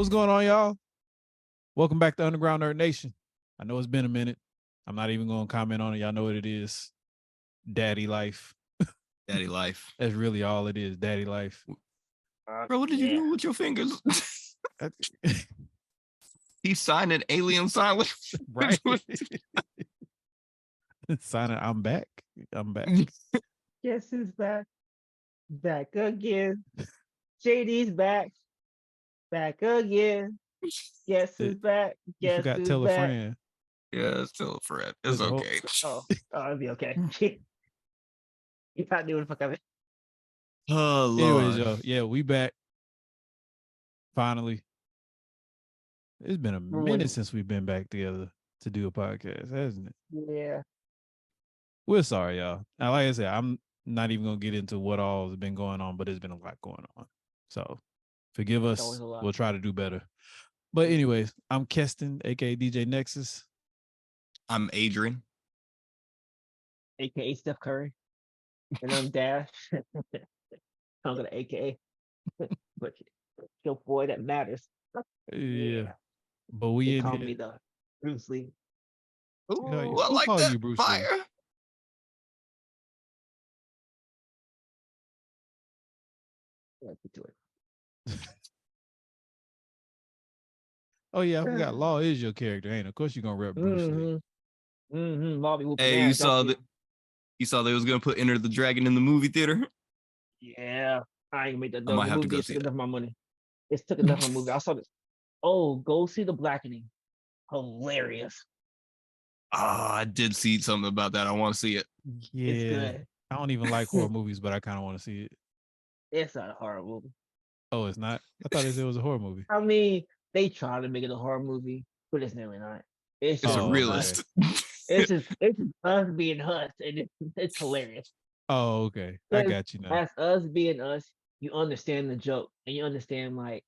What's going on, y'all? Welcome back to Underground Nerd Nation. I know it's been a minute. I'm not even going to comment on it. Y'all know what it is. Daddy life. Daddy life. That's really all it is. Daddy life. Bro, what did you do with your fingers? He signed an alien sign with right. Signing, I'm back. Guess who's back? Back again. JD's back. Back again. Guess who's back? You Guess forgot who's tell back? a friend. Yeah, it's still a friend. It's okay. Oh, it'll be okay. You can't do it for coming. Oh, Lord. Anyways, y'all, yeah, we back. Finally. It's been a minute since we've been back together to do a podcast, hasn't it? Yeah. We're sorry, y'all. Now, like I said, I'm not even going to get into what all has been going on, but there's been a lot going on. So forgive us. We'll try to do better. But anyways, I'm Keston, a.k.a. DJ Nexus. I'm Adrian. A.k.a. Steph Curry. And I'm Dash. I'm going to A.k.a. But your boy that matters. Yeah. But we call me the Bruce Lee. Ooh, I like that. You Bruce Fire. Lee? To it. Oh yeah, I forgot. Law is your character, ain't it? Of course you're gonna rep Bruce Lee. Hey, you saw that? You saw they was gonna put Enter the Dragon in the movie theater? Yeah, I ain't made that. I might have to go see it. Enough of my money. It's took enough of my movie. I saw this. Oh, go see The Blackening. Hilarious. I did see something about that. I want to see it. Yeah, it's good. I don't even like horror movies, but I kind of want to see it. It's not a horror movie. Oh, it's not? I thought it was a horror movie. I mean, they try to make it a horror movie, but it's nearly not. It's a realist. It's just us being us, and it's hilarious. Oh, okay. I got you now. As us being us, you understand the joke, and you understand like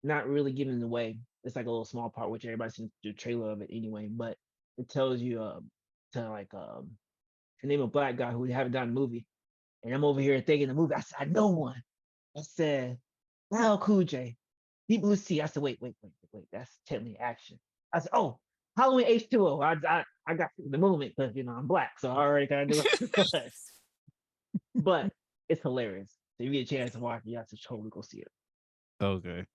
not really giving it away. It's like a little small part, which everybody's seen the trailer of it anyway, but it tells you the name of a black guy who we haven't done a movie. And I'm over here thinking the movie. I said, I know one. I said, LL Cool J, Deep Blue Sea. I said, wait. That's technically action. I said, oh, Halloween H2O. I got the movement because I'm black, so I already kind of do it. But it's hilarious. So if you get a chance to watch it, you have to totally go see it. Okay.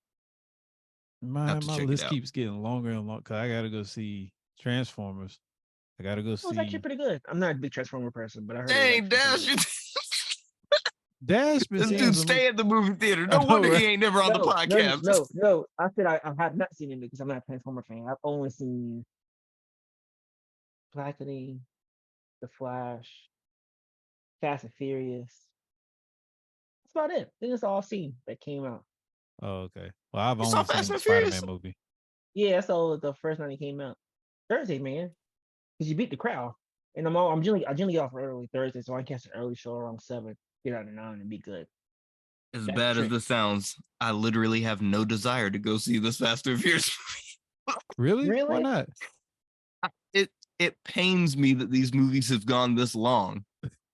My list keeps getting longer and longer because I gotta go see Transformers. I gotta go see. It's actually pretty good. I'm not a big Transformer person, but I heard. Hey, Dash, Dash, this dude stay at the movie theater. No wonder he ain't never on the podcast. No. I said I have not seen it because I'm not a Transformer fan. I've only seen Blackening, The Flash, Fast and Furious. That's about it. I think it's all I've seen that came out. Oh, okay. Well, I've only seen the Spider-Man movie. Yeah, I saw the first night it came out. Thursday, man. Because you beat the crowd. And I generally get off early Thursday, so I catch an early show around 7, get out at 9 and be good. As bad as this sounds, I literally have no desire to go see this Fast and Furious movie. Really? Why not? It pains me that these movies have gone this long.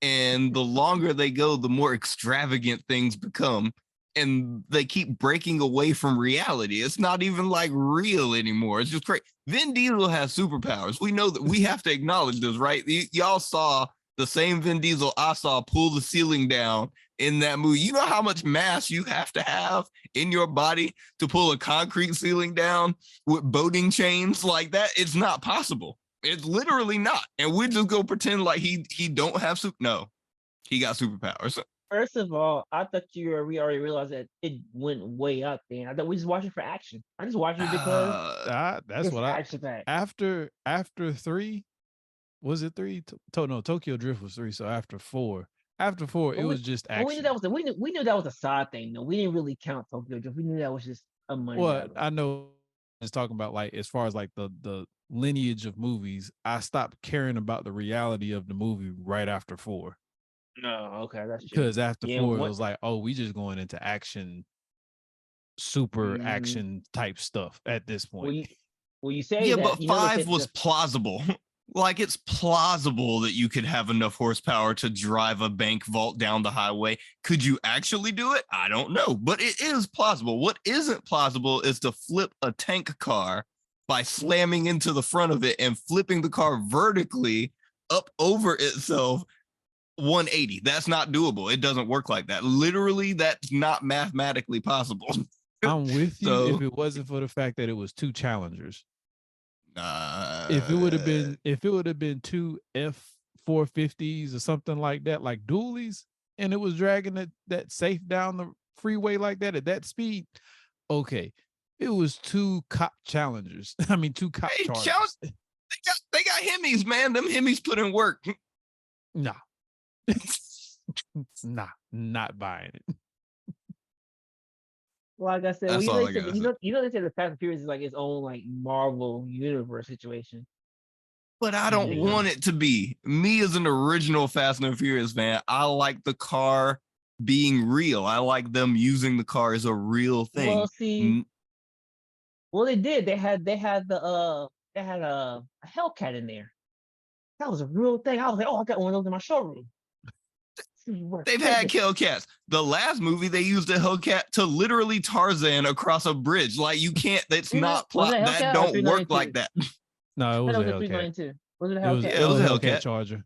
And the longer they go, the more extravagant things become. And they keep breaking away from reality. It's not even like real anymore. It's just crazy. Vin Diesel has superpowers. We know that. We have to acknowledge this, right? Y'all saw the same Vin Diesel I saw pull the ceiling down in that movie. You know how much mass you have to have in your body to pull a concrete ceiling down with boating chains like that? It's not possible. It's literally not. And we just go pretend like he don't have No, he got superpowers. First of all, I thought we already realized that it went way up there. I thought we just watched it for action. I just watched it because that's what after 3, was it 3? No, Tokyo Drift was 3. So after 4, it was just action. We knew that was a side thing. though. We didn't really count Tokyo Drift. We knew that was just a money. Well, I know. Just talking about like as far as like the lineage of movies, I stopped caring about the reality of the movie right after 4. No, okay, that's true. Because after 4, it was like, oh, we just going into action, super action type stuff at this point. Well, you say but 5 was plausible. Like, it's plausible that you could have enough horsepower to drive a bank vault down the highway. Could you actually do it? I don't know, but it is plausible. What isn't plausible is to flip a tank car by slamming into the front of it and flipping the car vertically up over itself 180. That's not doable. It doesn't work like that. Literally, that's not mathematically possible. I'm with you So- if it wasn't for the fact that it was two Challengers. If If it would have been two F450s or something like that, like dualies, and it was dragging that safe down the freeway like that at that speed, okay. It was two cop Challengers. I mean, two cop Chargers. they got Hemis, man. Them Hemis put in work. Nah. Nah, not buying it. Like I said, That's well, all I they gotta said, they said the Fast and Furious is like its own like Marvel universe situation. But I don't Yeah. want it to be. Me as an original Fast and Furious fan, I like the car being real. I like them using the car as a real thing. Well, see, well, they did. They had a Hellcat in there. That was a real thing. I was like, oh, I got one of those in my showroom. They've had Hellcats. The last movie, they used a Hellcat to literally Tarzan across a bridge. Like, you can't, that's not plot. That don't work like that. No, it was a Hellcat. 392. Was it a It was, Hellcat? it was a Hellcat Hellcat. Charger.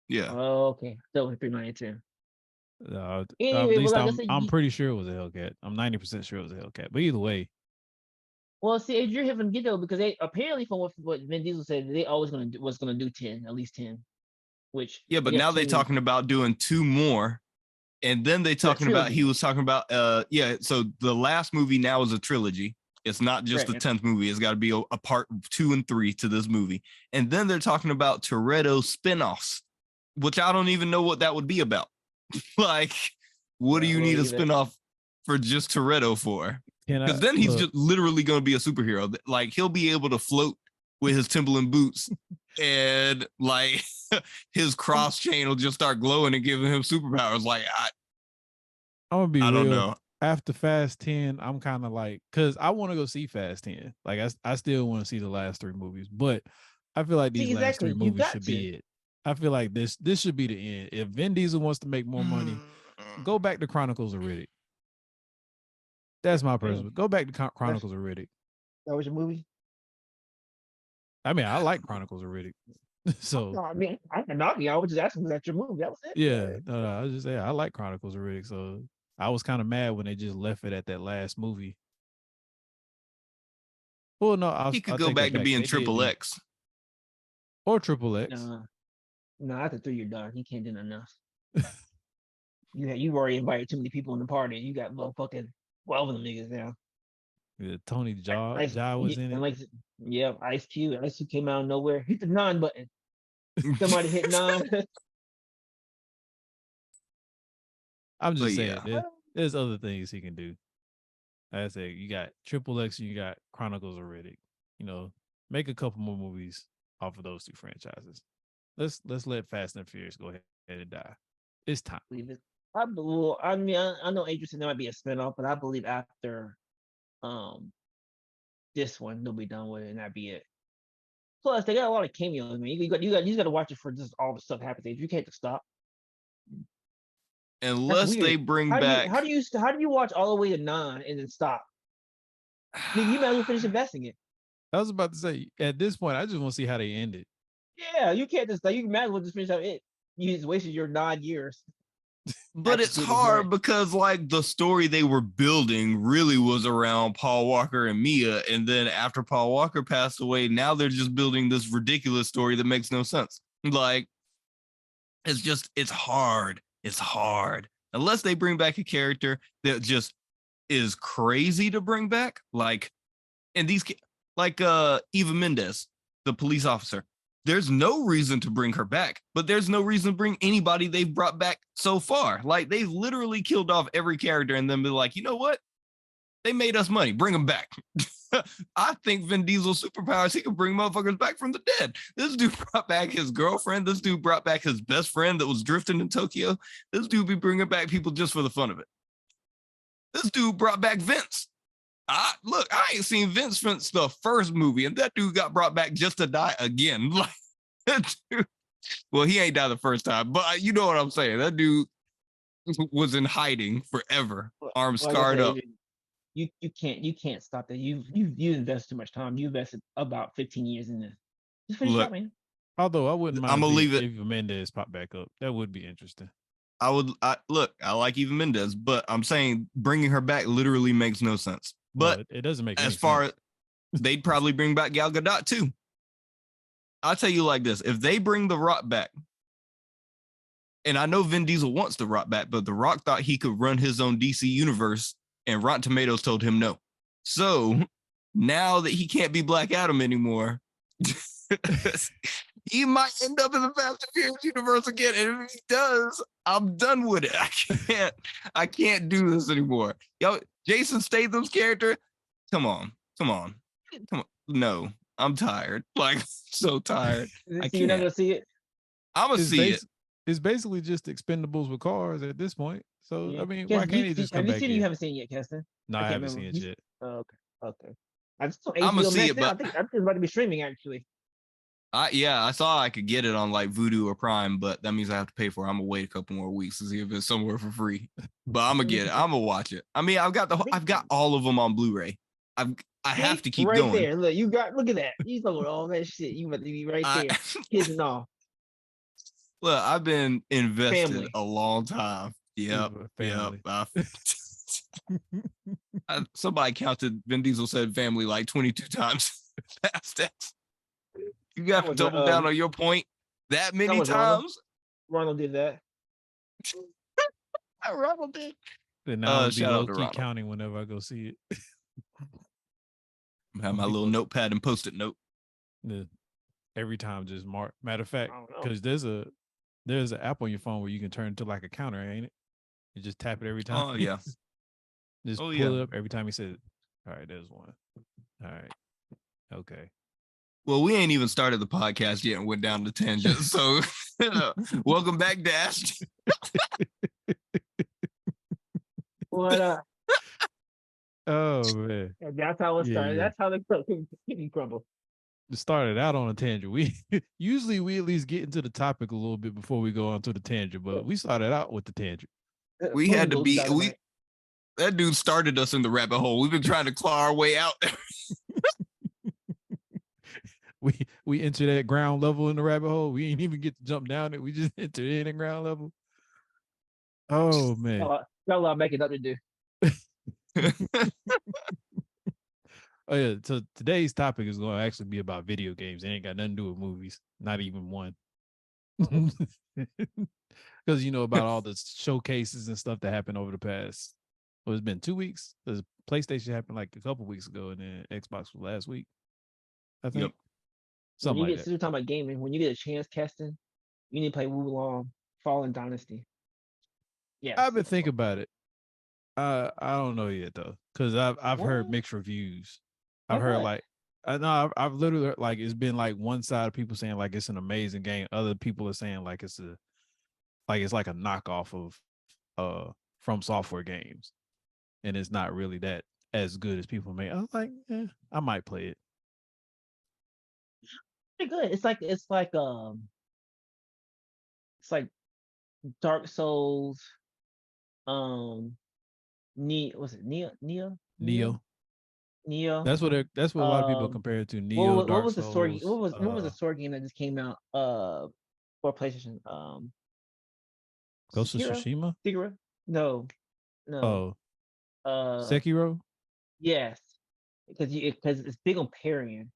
Yeah. Oh, okay. That was a 392. At Anyway, least well, like I said, I'm pretty sure it was a Hellcat. I'm 90% sure it was a Hellcat. But either way, well, see, you're having to get though because they apparently from what Vin Diesel said, they always was gonna do 10, at least 10. Which Yeah, but they got now they're 2. talking about doing 2 more. And then they talking about, he was talking about, so the last movie now is a trilogy. It's not just the 10th movie. It's got to be a part 2 and 3 to this movie. And then they're talking about Toretto spinoffs, which I don't even know what that would be about. Like, what do you need a spinoff for just Toretto for? Because then he's just literally going to be a superhero. Like, he'll be able to float with his Timberland boots and like his cross chain will just start glowing and giving him superpowers. Like, I'm gonna be real. Don't know. After Fast 10, I'm kind of like, because I want to go see Fast 10. Like, I still want to see the last 3 movies, but I feel like these last 3 movies should be it. I feel like this should be the end. If Vin Diesel wants to make more money, go back to Chronicles of Riddick. That's my personal. Go back to Chronicles of Riddick. That was your movie? I mean, I like Chronicles of Riddick. So no, I mean, I was just asking, was that your movie? That was it. Yeah, no, I was just saying I like Chronicles of Riddick. So I was kind of mad when they just left it at that last movie. Well, no, he could go back to being Triple X or Triple X. No, after 3 you're done. You can't do nothing else. You already invited too many people in the party. You got motherfucking 12 of them niggas now. Yeah, Tony Jaa was in it. Like, yeah, Ice Cube came out of nowhere. Hit the 9 button. Somebody hit 9. I'm just saying, there's other things he can do. Like I said, you got Triple X, and you got Chronicles of Riddick. You know, make a couple more movies off of those 2 franchises. Let's let Fast and Furious go ahead and die. It's time. I mean, I know Adrian said there might be a spinoff, but I believe after this one they'll be done with it and that'd be it. Plus, they got a lot of cameos, man. You got to watch it for just all the stuff happens. You can't just stop. Unless they bring back. How do you watch all the way to 9 and then stop? I mean, you might as well finish investing it. I was about to say, at this point, I just want to see how they end it. Yeah, you can't just you might as well just finish out it. You just wasted your 9 years. But it's hard because like the story they were building really was around Paul Walker and Mia. And then after Paul Walker passed away, now they're just building this ridiculous story that makes no sense. Like, it's hard. It's hard. Unless they bring back a character that just is crazy to bring back. Like, and Eva Mendes, the police officer. There's no reason to bring her back, but there's no reason to bring anybody they've brought back so far. Like, they've literally killed off every character and then be like, you know what? They made us money. Bring them back. I think Vin Diesel's superpowers, he can bring motherfuckers back from the dead. This dude brought back his girlfriend. This dude brought back his best friend that was drifting in Tokyo. This dude be bringing back people just for the fun of it. This dude brought back Vince. I ain't seen Vince since the first movie, and that dude got brought back just to die again. Like, Well, he ain't died the first time, but you know what I'm saying. That dude was in hiding forever, arms Like I scarred said, up. you can't stop that. You invested too much time. You invested about 15 years in this. Just finish it Look, out, man. Although I wouldn't I'm mind gonna seeing leave it. Eva Mendes pop back up. That would be interesting. Look, I like Eva Mendes, but I'm saying bringing her back literally makes no sense. But it doesn't make as any far sense. as they'd probably bring back Gal Gadot too. I'll tell you like this: if they bring The Rock back, and I know Vin Diesel wants The Rock back, but The Rock thought he could run his own DC universe, and Rotten Tomatoes told him no. So now that he can't be Black Adam anymore, he might end up in the Fast and Furious universe again. And if he does, I'm done with it. I can't do this anymore. Yo, Jason Statham's character, come on. No, I'm tired. Like, so tired. I So you're not can't. gonna see it? I'm gonna see it. It's basically just Expendables with cars at this point. So Yeah. I mean, why can't he just come have you back seen it? You in? haven't seen it yet, Keston? No, I haven't seen it yet. Oh, okay. I just saw I'ma HBO see Max it, now. but- I think it's about to be streaming actually. I saw I could get it on like Vudu or Prime, but that means I have to pay for it. I'm gonna wait a couple more weeks to see if it's somewhere for free. But I'm gonna get it. I'm gonna watch it. I mean, I've got all of them on Blu-ray. I have to keep right going. there. Look, look at that. You talking all that shit. You about to be right there, kissing off. Look, I've been invested Family. a long time. Yep. Family. Somebody counted. Vin Diesel said family like 22 times. Fast X. You got to double down on your point that many times. Ronald did that. Ronald did. Then now I'll be shout out low to key Ronald. counting whenever I go see it. I have my little notepad and post-it note. Every time, just mark. Matter of fact, I don't know. because there's an app on your phone where you can turn it to like a counter, ain't it? You just tap it every time. Oh yeah. Just pull it up every time he says, "All right, there's one." All right, okay. Well, we ain't even started the podcast yet and went down the tangent. So, welcome back, Dash. What? Oh man, That's how it started. Yeah. That's how the cookie crumble. It started out on a tangent. We usually at least get into the topic a little bit before we go on to the tangent, but we started out with the tangent. We had to be that dude started us in the rabbit hole. We've been trying to claw our way out. we enter that ground level in the rabbit hole. We ain't even get to jump down it. We just enter in the ground level. Oh man. Got a lot of making up to do. Oh yeah. So today's topic is going to actually be about video games. It ain't got nothing to do with movies. Not even one. Because you know about all the showcases and stuff that happened over the past. Well, it's been 2 weeks. Because PlayStation happened like a couple weeks ago, and then Xbox was last week. I think. Yep. Something when you like get talking about gaming, when you get a chance, Keston, you need to play Wulong Fallen Dynasty. Yeah, I've been thinking about it. I don't know yet though, because I've heard mixed reviews. I've heard like I've literally like it's been like one side of people saying like it's an amazing game. Other people are saying like it's like a knockoff of From Software games, and it's not really that as good as people make. I was like, I might play it. pretty good. It's like Dark Souls. Was it Neo? That's what a lot of people compare it to. Neo. What was the sword? Souls, What was the sword game that just came out? For PlayStation. Ghost of Tsushima. Sekiro? No. Oh. Sekiro. Yes, because it's big on parrying,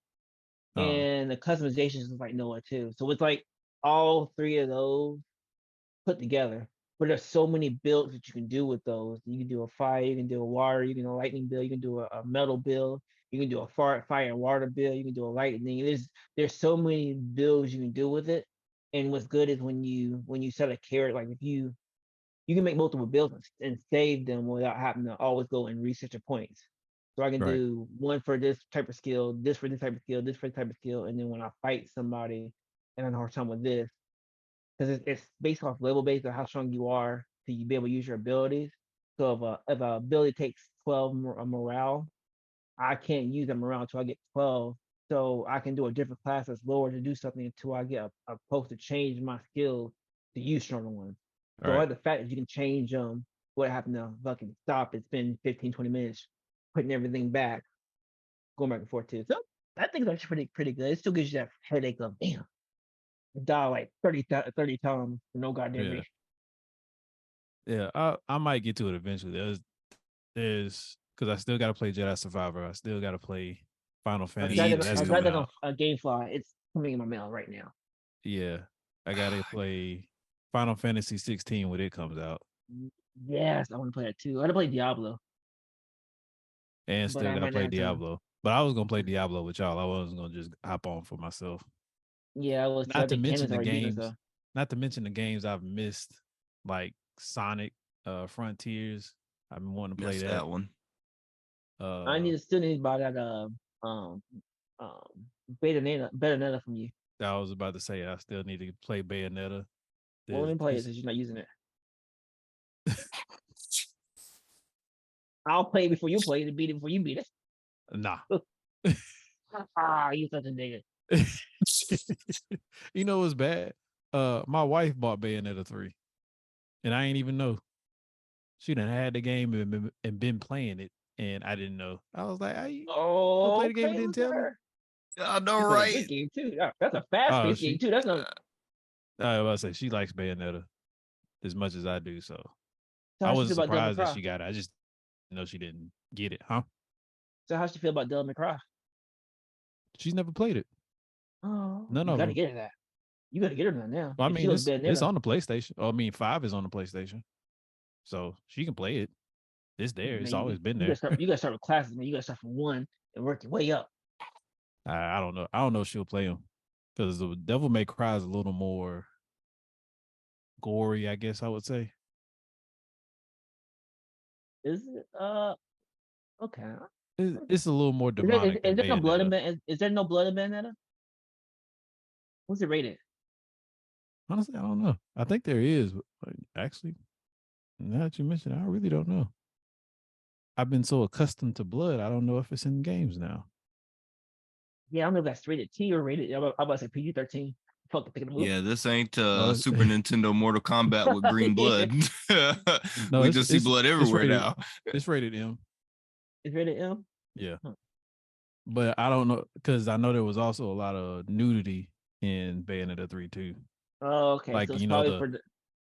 and the customizations is like Noah too. So it's like all three of those put together. But there's so many builds that you can do with those. You can do a fire, you can do a water, you can do a lightning build, you can do a metal build, you can do a fire and water build, you can do a lightning. There's so many builds you can do with it. And what's good is when you set a character, like if you can make multiple builds and save them without having to always go and research your points. So I can do one for this type of skill, this for this type of skill, this for this type of skill, and then when I fight somebody and I have a hard time with this, because it's based off level based on how strong you are to be able to use your abilities. So if a ability takes 12 morale, I can't use that morale until I get 12 so I can do a different class that's lower to do something until I get a post to change my skill to use stronger ones. So All I right. like the fact that you can change what happened to fucking stop. It's been 15, 20 minutes, putting everything back, going back and forth too. So I think that's pretty good. It still gives you that headache of damn, I die like 30 times for no goddamn Yeah. reason. Yeah, I might get to it eventually. There's because I still got to play Jedi Survivor. I still got to play Final Fantasy. Me That's I got coming that out. on GameFly. It's coming in my mail right now. Yeah, I got to play Final Fantasy 16 when it comes out, Yes, I want to play that too. I want to play Diablo, and but still I got to might not play have time. Diablo. But I was gonna play Diablo with y'all. I wasn't gonna just hop on for myself. Yeah, I was. I Not to think mention Candace the already beat us games. though. Not to mention the games I've missed, like Sonic Frontiers. I've been wanting to play Missed that. that one. Still need to buy that um um Bayonetta from you. I was about to say I still need to play Bayonetta. Well, let me play it This- since you're not using it. I'll play it before you play it and beat it before you beat it. Nah. You such a nigga. You know what's bad? My wife bought Bayonetta 3, and I ain't even know. She done had the game and been playing it, and I didn't know. I was like, "I Oh, play the game okay, and didn't tell me." I know, It's a right? good game too. Yeah, that's a fast Oh, paced game too. That's not. I was about to say she likes Bayonetta as much as I do, so So I how she wasn't feel about Devil May surprised that Cry? she got it. I just know she didn't get it, huh? So how she feel about Devil May Cry? She's never played it. Oh, None you of gotta them. get her that. You gotta get her that now. Well, I If she mean, was it's Bayonetta, on the PlayStation. I mean, 5 is on the PlayStation, so she can play it. It's there. It's man, always been you there. gotta start with classes, man. You gotta start from one and work your way up. I don't know. I don't know if she'll play them because the Devil May Cry is a little more gory, I guess I would say. Is it? Okay. It's a little more demonic than Is there no blood in Bayonetta. Is there no blood in Bayonetta? What's it rated? Honestly, I don't know. I think there is. But actually, now that you mention it, I really don't know. I've been so accustomed to blood, I don't know if it's in games now. Yeah, I don't know if that's rated T or rated. I'm about to say PG-13. Fuck the pick of the Yeah, this ain't No, Super Nintendo Mortal Kombat with green blood. No, We just see blood everywhere rated, now. It's rated M. It's rated M. Yeah. Huh. But I don't know because I know there was also a lot of nudity in Bayonetta 3 too. Oh, okay. Like, So it's you know, probably for the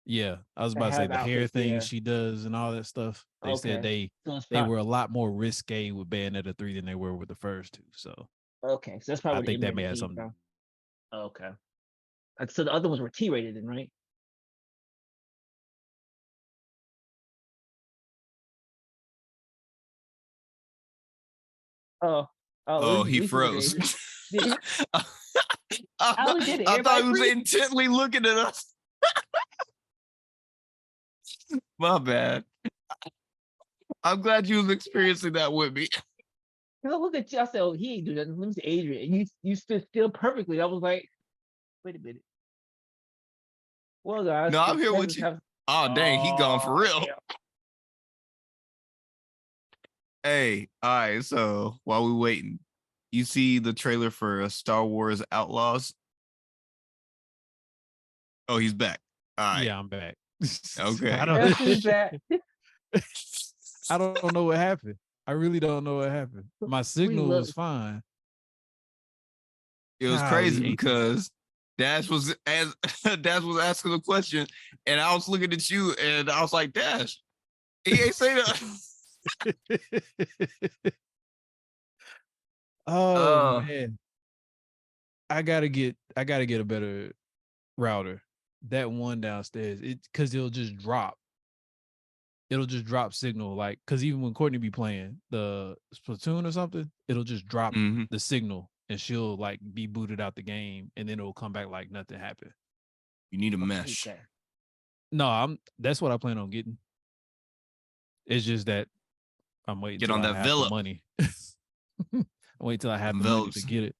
yeah, I was to about to say have the hair outfits. thing Yeah. she does and all that stuff. They said Okay. So it's they were a lot more risque with Bayonetta 3 than they were with the first two. So okay. So that's I probably where think the that M may rated have came something. from. Okay. So the other ones were T rated then, right? Oh, Oh, he we see what froze. they I I was did it. thought Everybody he was freeze. intently looking at us. My bad. I'm glad you was experiencing that with me. Cause I look at you, I said, "Oh, he ain't do nothing." Let me see, Adrian, and you stood still perfectly. I was like, "Wait a minute." Well, guys, No, I'm here with you. Oh, dang, he gone for real. damn. Hey, all right. So while we waiting, you see the trailer for Star Wars Outlaws? Oh, he's back. All right. Yeah, I'm back. Okay. I That's who's that. I don't know what happened. I really don't know what happened. My signal love was it. fine. It was Golly, crazy AT&T. because Dash was asking the question, and I was looking at you, and I was like, Dash, he ain't say that. Oh man, I gotta get a better router. That one downstairs, because it'll just drop. It'll just drop signal, like, because even when Courtney be playing the Splatoon or something, it'll just drop Mhm. the signal, and she'll like be booted out the game, and then it'll come back like nothing happened. You need a mesh. Okay. No, that's what I plan on getting. It's just that I'm waiting Get till on I that have the Villa. money. Wait till I have the Them money to Velas. get it.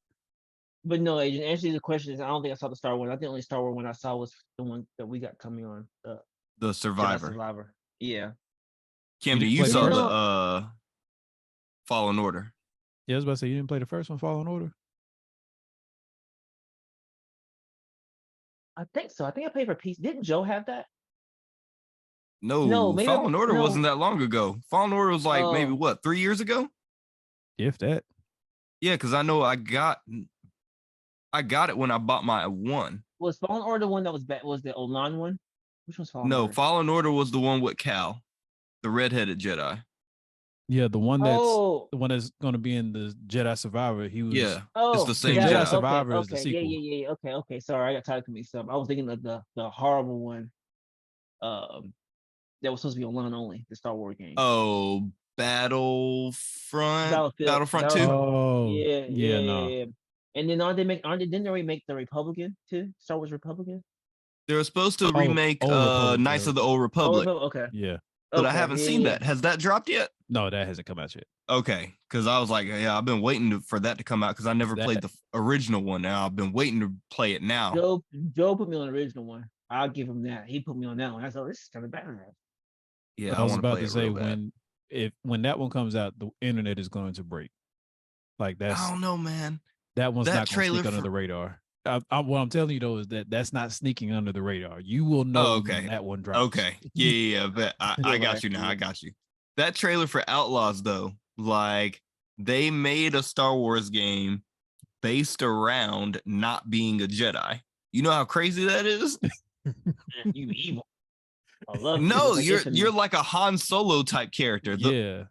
But no, Adrian, answer the question is I don't think I saw the Star Wars. I think the only Star Wars one I saw was the one that we got coming on. The Jedi Survivor. Survivor. Yeah. Camden, didn't you play the saw first the Fallen Order. Yeah, I was about to say you didn't play the first one, Fallen Order. I think so. I think I paid for PC. Didn't Joe have that? No, No, maybe Fallen Order wasn't no. that long ago. Fallen Order was like maybe what, 3 years ago? If that. Yeah, because I know I got it when I bought my one. Was Fallen Order the one that was was the Olan one? Which was Fallen No, Order? Fallen Order was the one with Cal, the redheaded Jedi. Yeah, the one Oh, that's going to be in the Jedi Survivor. He was Yeah, it's the oh, same Jedi that one. Jedi. Survivor Okay, is the okay, yeah, sequel. yeah. Okay. Sorry, I got tired of mixed up. I was thinking of the horrible one. That was supposed to be online only. The Star Wars game. Oh, Battlefront 2. Battlefield. Oh, Yeah, yeah, no. yeah. And then didn't they remake the Republican too? Star Wars Republican? They were supposed to Oh, remake Old Republic, Knights yeah. of the Old Oh, Republic, okay. Yeah. but I Okay, haven't yeah, seen yeah. that. Has that dropped yet? No, that hasn't come out yet. Okay, because I was like, yeah, I've been waiting for that to come out because I never played the original one. Now I've been waiting to play it now. Joe put me on the original one. I'll give him that. He put me on that one. I thought this is kind of bad. Yeah, I was about to to say when that one comes out, the internet is going to break. Like I don't know, man. That one's That not going to trailer sneak under the radar. What I'm telling you though is that's not sneaking under the radar. You will know when that one drops. Okay, yeah, but I got you now. I got you. That trailer for Outlaws though, like they made a Star Wars game based around not being a Jedi. You know how crazy that is? You evil. I love No, you're like a Han Solo type character. The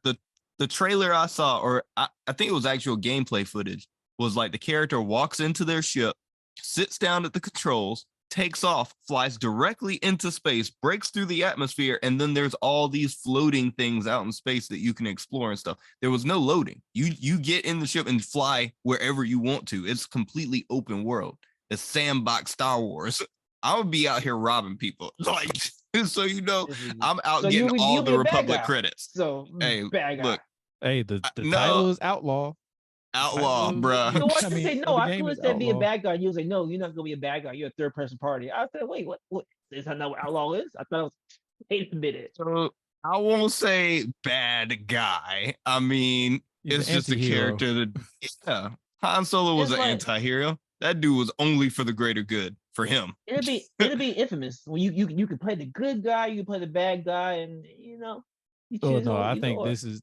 trailer I saw, or I think it was actual gameplay footage, was like the character walks into their ship, sits down at the controls, takes off, flies directly into space, breaks through the atmosphere, and then there's all these floating things out in space that you can explore and stuff. There was no loading. You get in the ship and fly wherever you want to. It's completely open world. It's sandbox Star Wars. I would be out here robbing people. Like, so you know, I'm out getting all the Republic credits. So hey, look. Hey, the title is Outlaw. Outlaw, bro. So I say no. I could have said be a bad guy. You was like, no, you're not gonna be a bad guy. You're a third person party. I said, wait, what? Is that not what Outlaw is? I thought it was. Wait a minute. So I won't say bad guy. I mean, it's just a character that, yeah. Han Solo was an anti-hero. That dude was only for the greater good for him. It'd be infamous when you can play the good guy, you can play the bad guy, and you know. Oh no, I think this is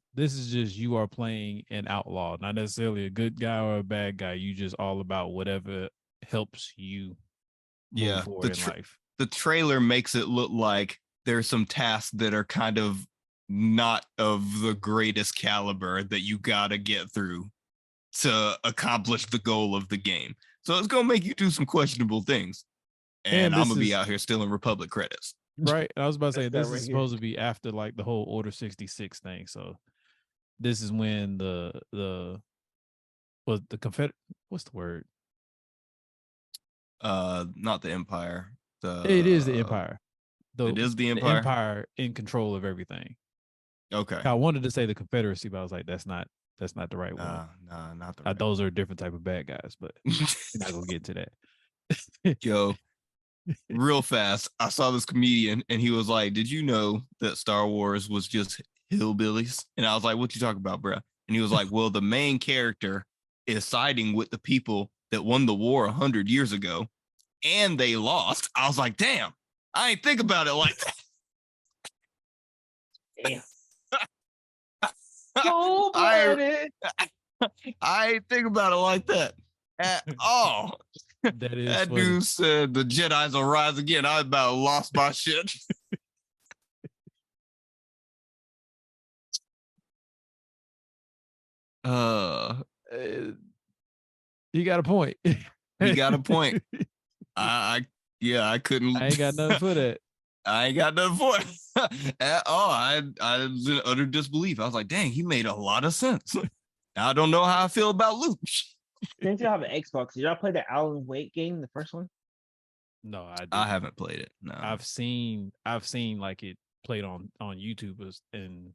just you are playing an outlaw, not necessarily a good guy or a bad guy. You just all about whatever helps you move forward in life. The trailer makes it look like there's some tasks that are kind of not of the greatest caliber that you gotta get through to accomplish the goal of the game. So it's gonna make you do some questionable things. And I'm gonna be out here stealing Republic credits. Right. I was about to say this is supposed to be after like the whole Order 66 thing. So this is when the Confederate, what's the word? Not the Empire. It is the Empire. It is the Empire. The Empire in control of everything. Okay. I wanted to say the Confederacy, but I was like, that's not the right one. Nah, not the right those are a different type of bad guys, but we're not gonna get to that. Yo, real fast, I saw this comedian and he was like, did you know that Star Wars was just hillbillies? And I was like, what you talking about, bro? And he was like, well, the main character is siding with the people that won the war 100 years ago and they lost. I was like, damn, I ain't think about it like that. Damn. I ain't think about it like that at all. That dude said the Jedi's will rise again. I about lost my shit. He got a point. He got a point. I couldn't. I ain't got nothing for that. I ain't got nothing for it at all. I was in utter disbelief. I was like, dang, he made a lot of sense. I don't know how I feel about Luke. Since you have an Xbox, did y'all play the Alan Wake game, the first one? No, I haven't played it. No, I've seen like it played on YouTubers. And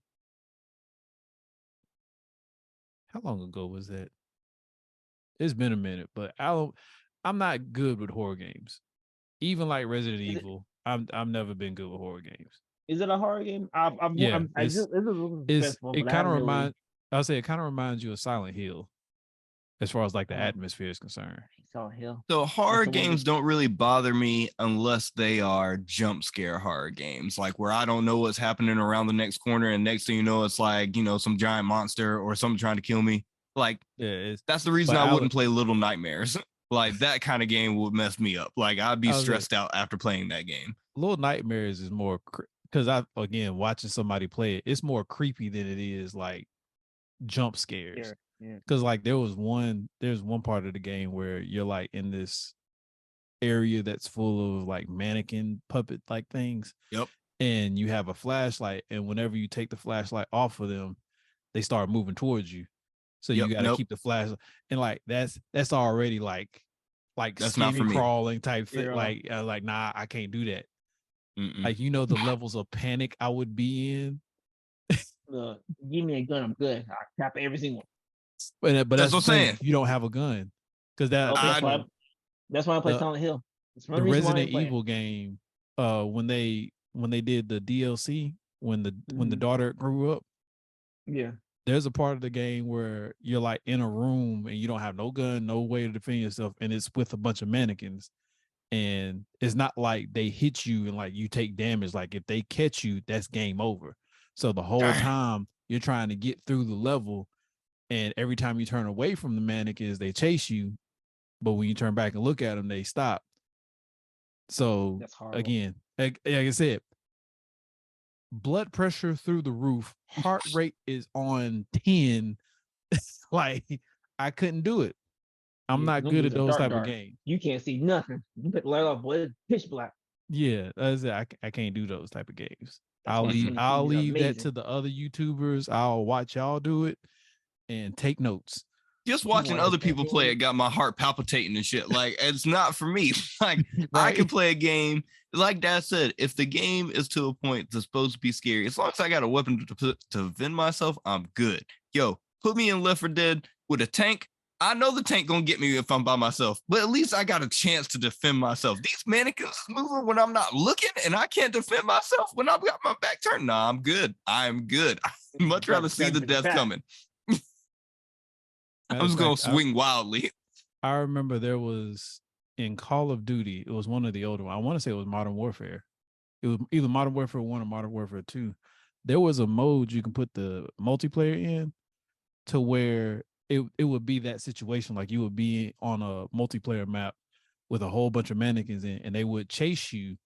how long ago was that? It's been a minute, but I'm not good with horror games. Even like Resident Evil, I've never been good with horror games. Is it a horror game? It kind of reminds. I'll say it kind of reminds you of Silent Hill. as far as like the atmosphere is concerned. Silent Hill. So horror games don't really bother me unless they are jump scare horror games, like where I don't know what's happening around the next corner, and next thing you know, it's like, you know, some giant monster or something trying to kill me. Like, yeah, that's the reason I wouldn't play Little Nightmares. Like that kind of game would mess me up. Like I'd be stressed out after playing that game. Little Nightmares is more because again watching somebody play it, it's more creepy than it is like jump scares. Because like there's one part of the game where you're like in this area that's full of like mannequin puppet like things. Yep. And you have a flashlight, and whenever you take the flashlight off of them, they start moving towards you. So you got to keep the flashlight, and like that's already like that's not for me. Crawling type thing. Like nah, I can't do that. Like, you know, the levels of panic I would be in. Give me a gun, I'm good. I cap every single one. But that's what I'm saying. You don't have a gun, because that's why I play Silent Hill. The Resident Evil game, when they did the DLC, when the daughter grew up, there's a part of the game where you're like in a room and you don't have no gun, no way to defend yourself, and it's with a bunch of mannequins. And it's not like they hit you and like you take damage. Like if they catch you, that's game over. So the whole time you're trying to get through the level, and every time you turn away from the mannequins, they chase you. But when you turn back and look at them, they stop. So again, like I said, blood pressure through the roof, heart rate is on 10. Like I couldn't do it. I'm not good at those type of games. You can't see nothing. You put the light off, boy, it's pitch black. Yeah, I can't do those type of games. I'll leave that to the other YouTubers. I'll watch y'all do it and take notes. Just watching other people play it got my heart palpitating and shit. Like, it's not for me. Like, I can play a game. Like Dad said, if the game is to a point that's supposed to be scary, as long as I got a weapon to defend myself, I'm good. Yo, put me in Left 4 Dead with a tank. I know the tank gonna get me if I'm by myself, but at least I got a chance to defend myself. These mannequins moving when I'm not looking, and I can't defend myself when I've got my back turned. Nah, I'm good. I'm good. I'd much rather see the death coming. I'm just gonna swing wildly. I remember there was in Call of Duty, it was one of the older ones. I want to say it was Modern Warfare. It was either Modern Warfare 1 or Modern Warfare 2. There was a mode you can put the multiplayer in to where it would be that situation. Like you would be on a multiplayer map with a whole bunch of mannequins in, and they would chase you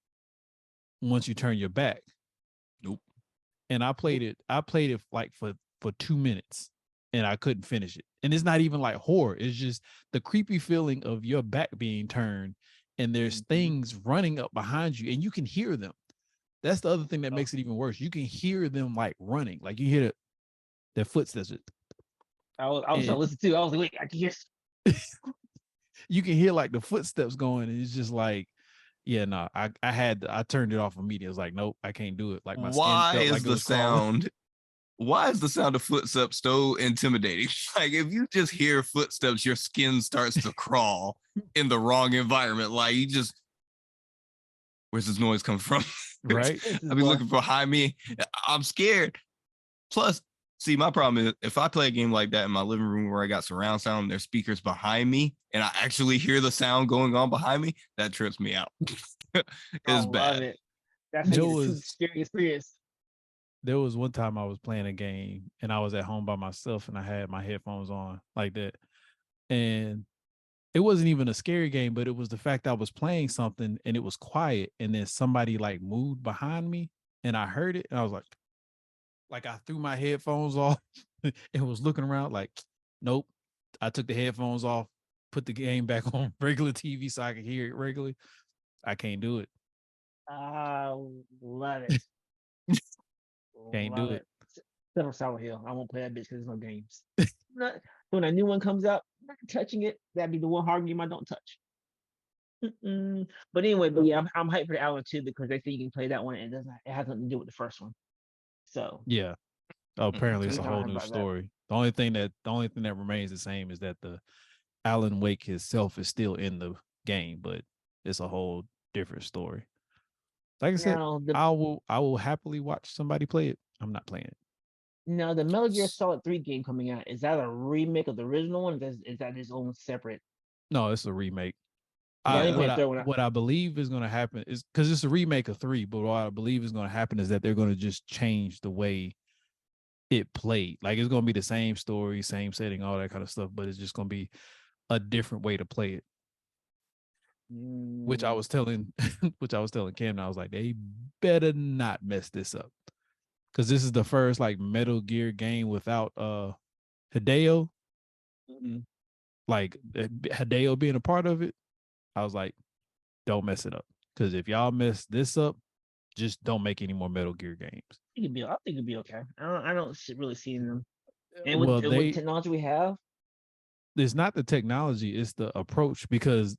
once you turn your back. Nope. And I played it like for 2 minutes, and I couldn't finish it. And it's not even like horror. It's just the creepy feeling of your back being turned, and there's things running up behind you, and you can hear them. That's the other thing that makes it even worse. You can hear them like running. Like you hear their footsteps. I was trying to listen to. I was like, wait, I can hear. You can hear like the footsteps going, and it's just like, yeah, no. I turned it off immediately. I was like, nope, I can't do it. Like my why skin felt is like the sound? Why is the sound of footsteps so intimidating? Like if you just hear footsteps, your skin starts to crawl in the wrong environment. Like you just, where's this noise coming from? Right. I'll be looking behind me. I'm scared. Plus, see, my problem is if I play a game like that in my living room where I got surround sound and there's speakers behind me and I actually hear the sound going on behind me, that trips me out. It's bad. That's a scary experience. There was one time I was playing a game and I was at home by myself and I had my headphones on like that. And it wasn't even a scary game, but it was the fact I was playing something and it was quiet. And then somebody like moved behind me and I heard it. And I was like I threw my headphones off and was looking around like, nope. I took the headphones off, put the game back on regular TV so I could hear it regularly. I can't do it. I love it. Can't do it. Except for Silent Hill. I won't play that bitch because there's no games. When a new one comes out, I'm not touching it. That'd be the one hard game I don't touch. But anyway, yeah, I'm hyped for Alan 2 because they say you can play that one and it has nothing to do with the first one. So yeah. Oh, apparently it's a whole new story. The only thing that remains the same is that the Alan Wake himself is still in the game, but it's a whole different story. Like I said, I will happily watch somebody play it. I'm not playing it. Now the Metal Gear Solid 3 game coming out, is that a remake of the original one? Is that its own separate? No, it's a remake. What I believe is going to happen is because it's a remake of 3, but what I believe is going to happen is that they're going to just change the way it played. Like it's going to be the same story, same setting, all that kind of stuff, but it's just going to be a different way to play it. Which I was telling Cam, and I was like, they better not mess this up, because this is the first like Metal Gear game without Hideo. Like Hideo being a part of it. I was like, don't mess it up, because if y'all mess this up, just don't make any more Metal Gear games. I think it'd be okay. I don't really see them. And with the technology we have, it's not the technology, it's the approach. Because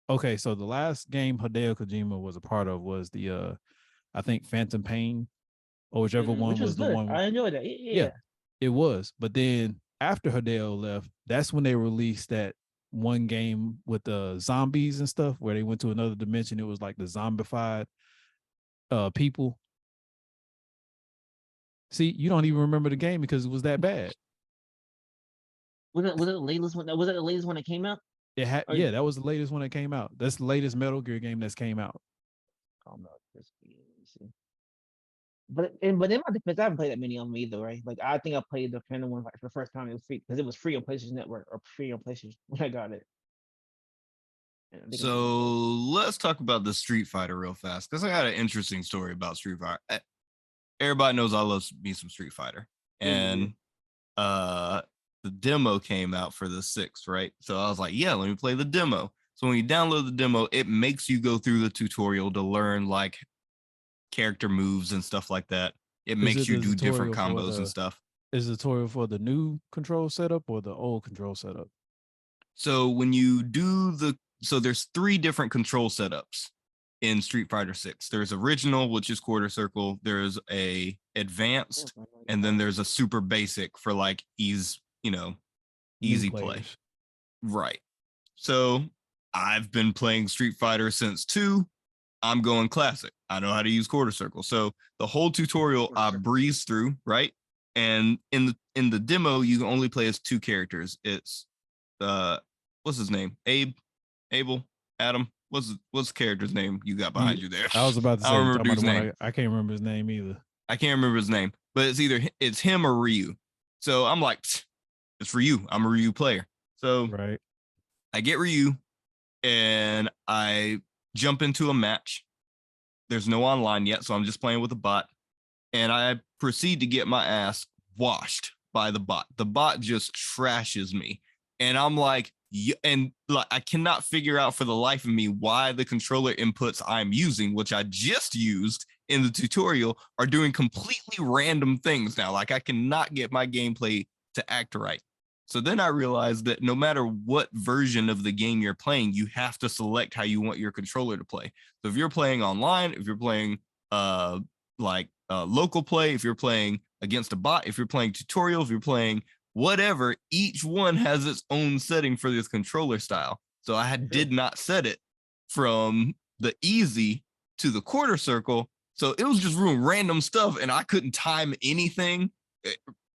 okay, so the last game Hideo Kojima was a part of was the I think Phantom Pain, or whichever one was the good. one. I enjoyed that. Yeah, it was. But then after Hideo left, that's when they released that one game with the zombies and stuff, where they went to another dimension. It was like the zombified people. See, you don't even remember the game because it was that bad. Was it the latest one? Was it the latest one that came out? That was the latest one that came out. That's the latest Metal Gear game that's came out. But in my defense, I haven't played that many of them either, right? Like I think I played the Phantom one for the first time. It was free because it was free on PlayStation Network, or free on PlayStation when I got it. So let's talk about the Street Fighter real fast, because I got an interesting story about Street Fighter. Everybody knows I love me some Street Fighter, and the demo came out for the 6th, right? So I was like, yeah, let me play the demo. So when you download the demo, it makes you go through the tutorial to learn like character moves and stuff like that. It makes you do different combos and stuff. Is the tutorial for the new control setup or the old control setup? So when you do there's 3 different control setups in Street Fighter 6. There's original, which is quarter circle. There's a advanced, and then there's a super basic for like easy play. Right. So I've been playing Street Fighter since 2. I'm going classic. I know how to use quarter circle. So the whole tutorial I breezed through, right? And in the demo, you can only play as 2 characters. It's what's his name? Abel, Adam. What's the character's name you got behind you there? I was about to say, I don't remember his name. I can't remember his name either. I can't remember his name, but it's him or Ryu. So I'm like, it's Ryu. I'm a Ryu player. So right. I get Ryu and I jump into a match. There's no online yet, so I'm just playing with a bot. And I proceed to get my ass washed by the bot. The bot just trashes me. And I'm like, I cannot figure out for the life of me why the controller inputs I'm using, which I just used in the tutorial, are doing completely random things now. Like I cannot get my gameplay to act right. So then I realized that no matter what version of the game you're playing, you have to select how you want your controller to play. So if you're playing online, if you're playing local play, if you're playing against a bot, if you're playing tutorial, if you're playing whatever, each one has its own setting for this controller style. So I did not set it from the easy to the quarter circle. So it was just doing random stuff and I couldn't time anything.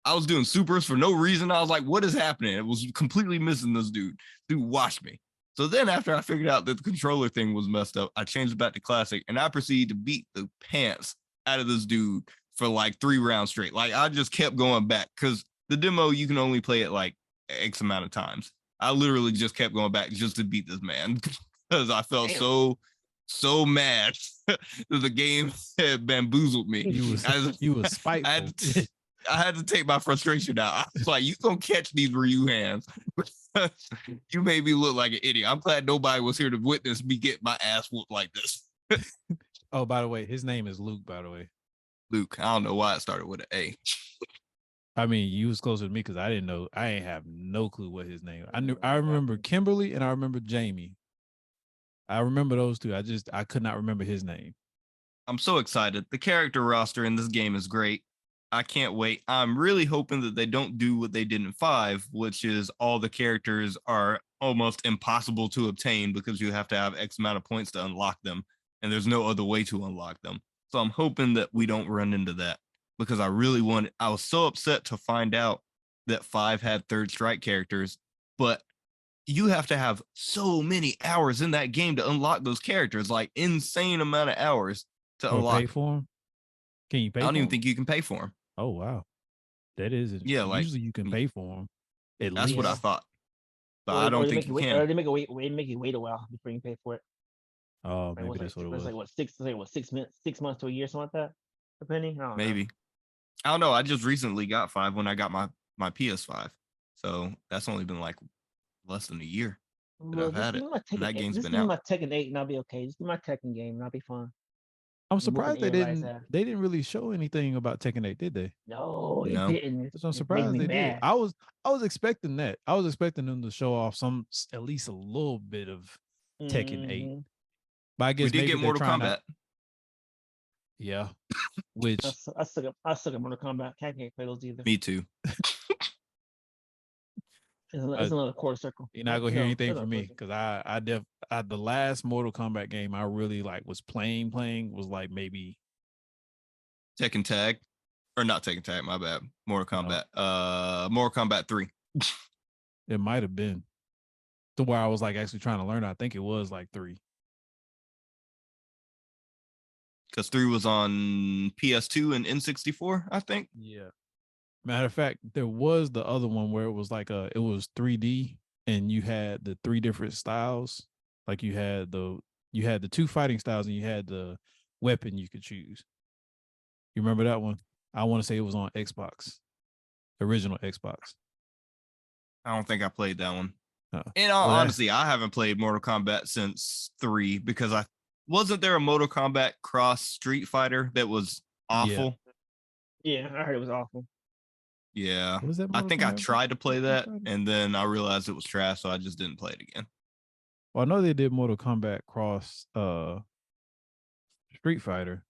I was doing supers for no reason. I was like, what is happening? It was completely missing this dude. Dude washed me. So then after I figured out that the controller thing was messed up, I changed it back to classic and I proceeded to beat the pants out of this dude for like 3 rounds straight. Like I just kept going back because the demo, you can only play it like X amount of times. I literally just kept going back just to beat this man because I felt so mad that the game had bamboozled me. You was spiteful. I had to take my frustration out. I was like, you gonna catch these Ryu hands. You made me look like an idiot. I'm glad nobody was here to witness me get my ass whooped like this. Oh, by the way, his name is Luke, by the way. Luke. I don't know why it started with an A. I mean, you was closer to me because I didn't know. I ain't have no clue what his name. I remember Kimberly and I remember Jamie. I remember those 2. I could not remember his name. I'm so excited. The character roster in this game is great. I can't wait. I'm really hoping that they don't do what they did in 5, which is all the characters are almost impossible to obtain because you have to have X amount of points to unlock them, and there's no other way to unlock them. So I'm hoping that we don't run into that. because I was so upset to find out that 5 had Third Strike characters, but you have to have so many hours in that game to unlock those characters, like insane amount of hours to unlock. Pay for them? Can you pay? I don't even think you can pay for them. Oh wow, that is interesting. Yeah, like usually you can pay for them. That's what I thought, but I don't think you can. Or they make you wait a while before you can pay for it. Oh, maybe that's what it was. It's like 6 months to a year, something like that, depending. Maybe. I don't know. I just recently got 5 when I got my PS5, so that's only been like less than a year that I've had it. And that game's been out. My Tekken 8 and I'll be okay. Just do my Tekken game and I'll be fine. I'm surprised they didn't really show anything about Tekken 8, did they? No, it didn't. So I'm surprised they did. I was expecting that. I was expecting them to show off at least a little bit of Tekken 8. But I guess we did get Mortal Kombat. Yeah. Which I suck at Mortal Kombat. Can't play those either. Me too. It's another quarter circle. You're not gonna hear anything from me because I the last Mortal Kombat game I really was playing was like maybe Tekken Tag, or not Tekken Tag. My bad. Mortal Kombat. Mortal Kombat 3. It might have been to where I was like actually trying to learn. I think it was like 3. Because 3 was on PS2 and N64, I think. Yeah. Matter of fact, there was the other one where it was like it was 3D and you had the 3 different styles. Like you had the 2 fighting styles and you had the weapon you could choose. You remember that one? I want to say it was on Xbox, original Xbox. I don't think I played that one. In all honesty, I haven't played Mortal Kombat since 3 because wasn't there a Mortal Kombat cross Street Fighter that was awful? Yeah, I heard it was awful. Yeah, I think I tried to play that, and then I realized it was trash, so I just didn't play it again. Well, I know they did Mortal Kombat cross Street Fighter,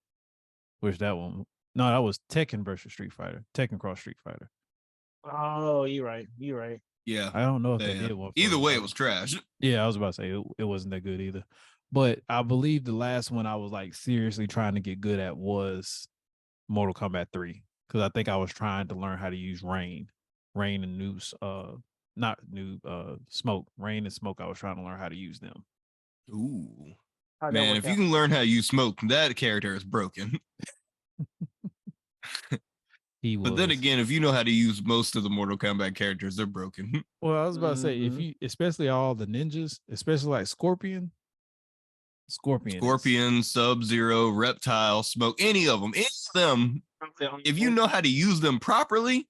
which that one. No, that was Tekken versus Street Fighter. Tekken cross Street Fighter. Oh, you're right. Yeah, I don't know if they did one. Either way, it was trash. Yeah, I was about to say it wasn't that good either. But I believe the last one I was like seriously trying to get good at was Mortal Kombat 3. Because I think I was trying to learn how to use Rain and Smoke. Rain and Smoke, I was trying to learn how to use them. Ooh. Man, if you can learn how to use Smoke, that character is broken. But then again, if you know how to use most of the Mortal Kombat characters, they're broken. Well, I was about to say, if you, especially all the ninjas, especially like Scorpion, Sub-Zero, Reptile, Smoke, any of them, if you know how to use them properly,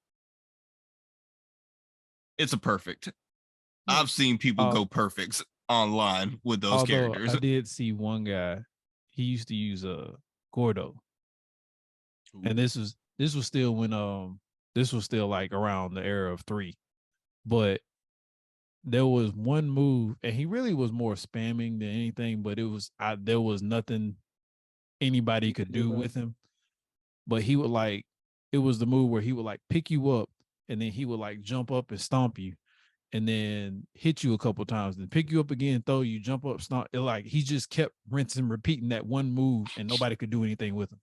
it's a perfect. I've seen people go perfects online with those characters. I did see one guy, he used to use Gordo. Ooh. And this was still when this was still like around the era of 3. But there was one move, and he really was more spamming than anything, but there was nothing anybody could do with him. But he would it was the move where he would pick you up, and then he would jump up and stomp you, and then hit you a couple times, then pick you up again, throw you, jump up, stomp. He just kept rinsing, repeating that one move, and nobody could do anything with him.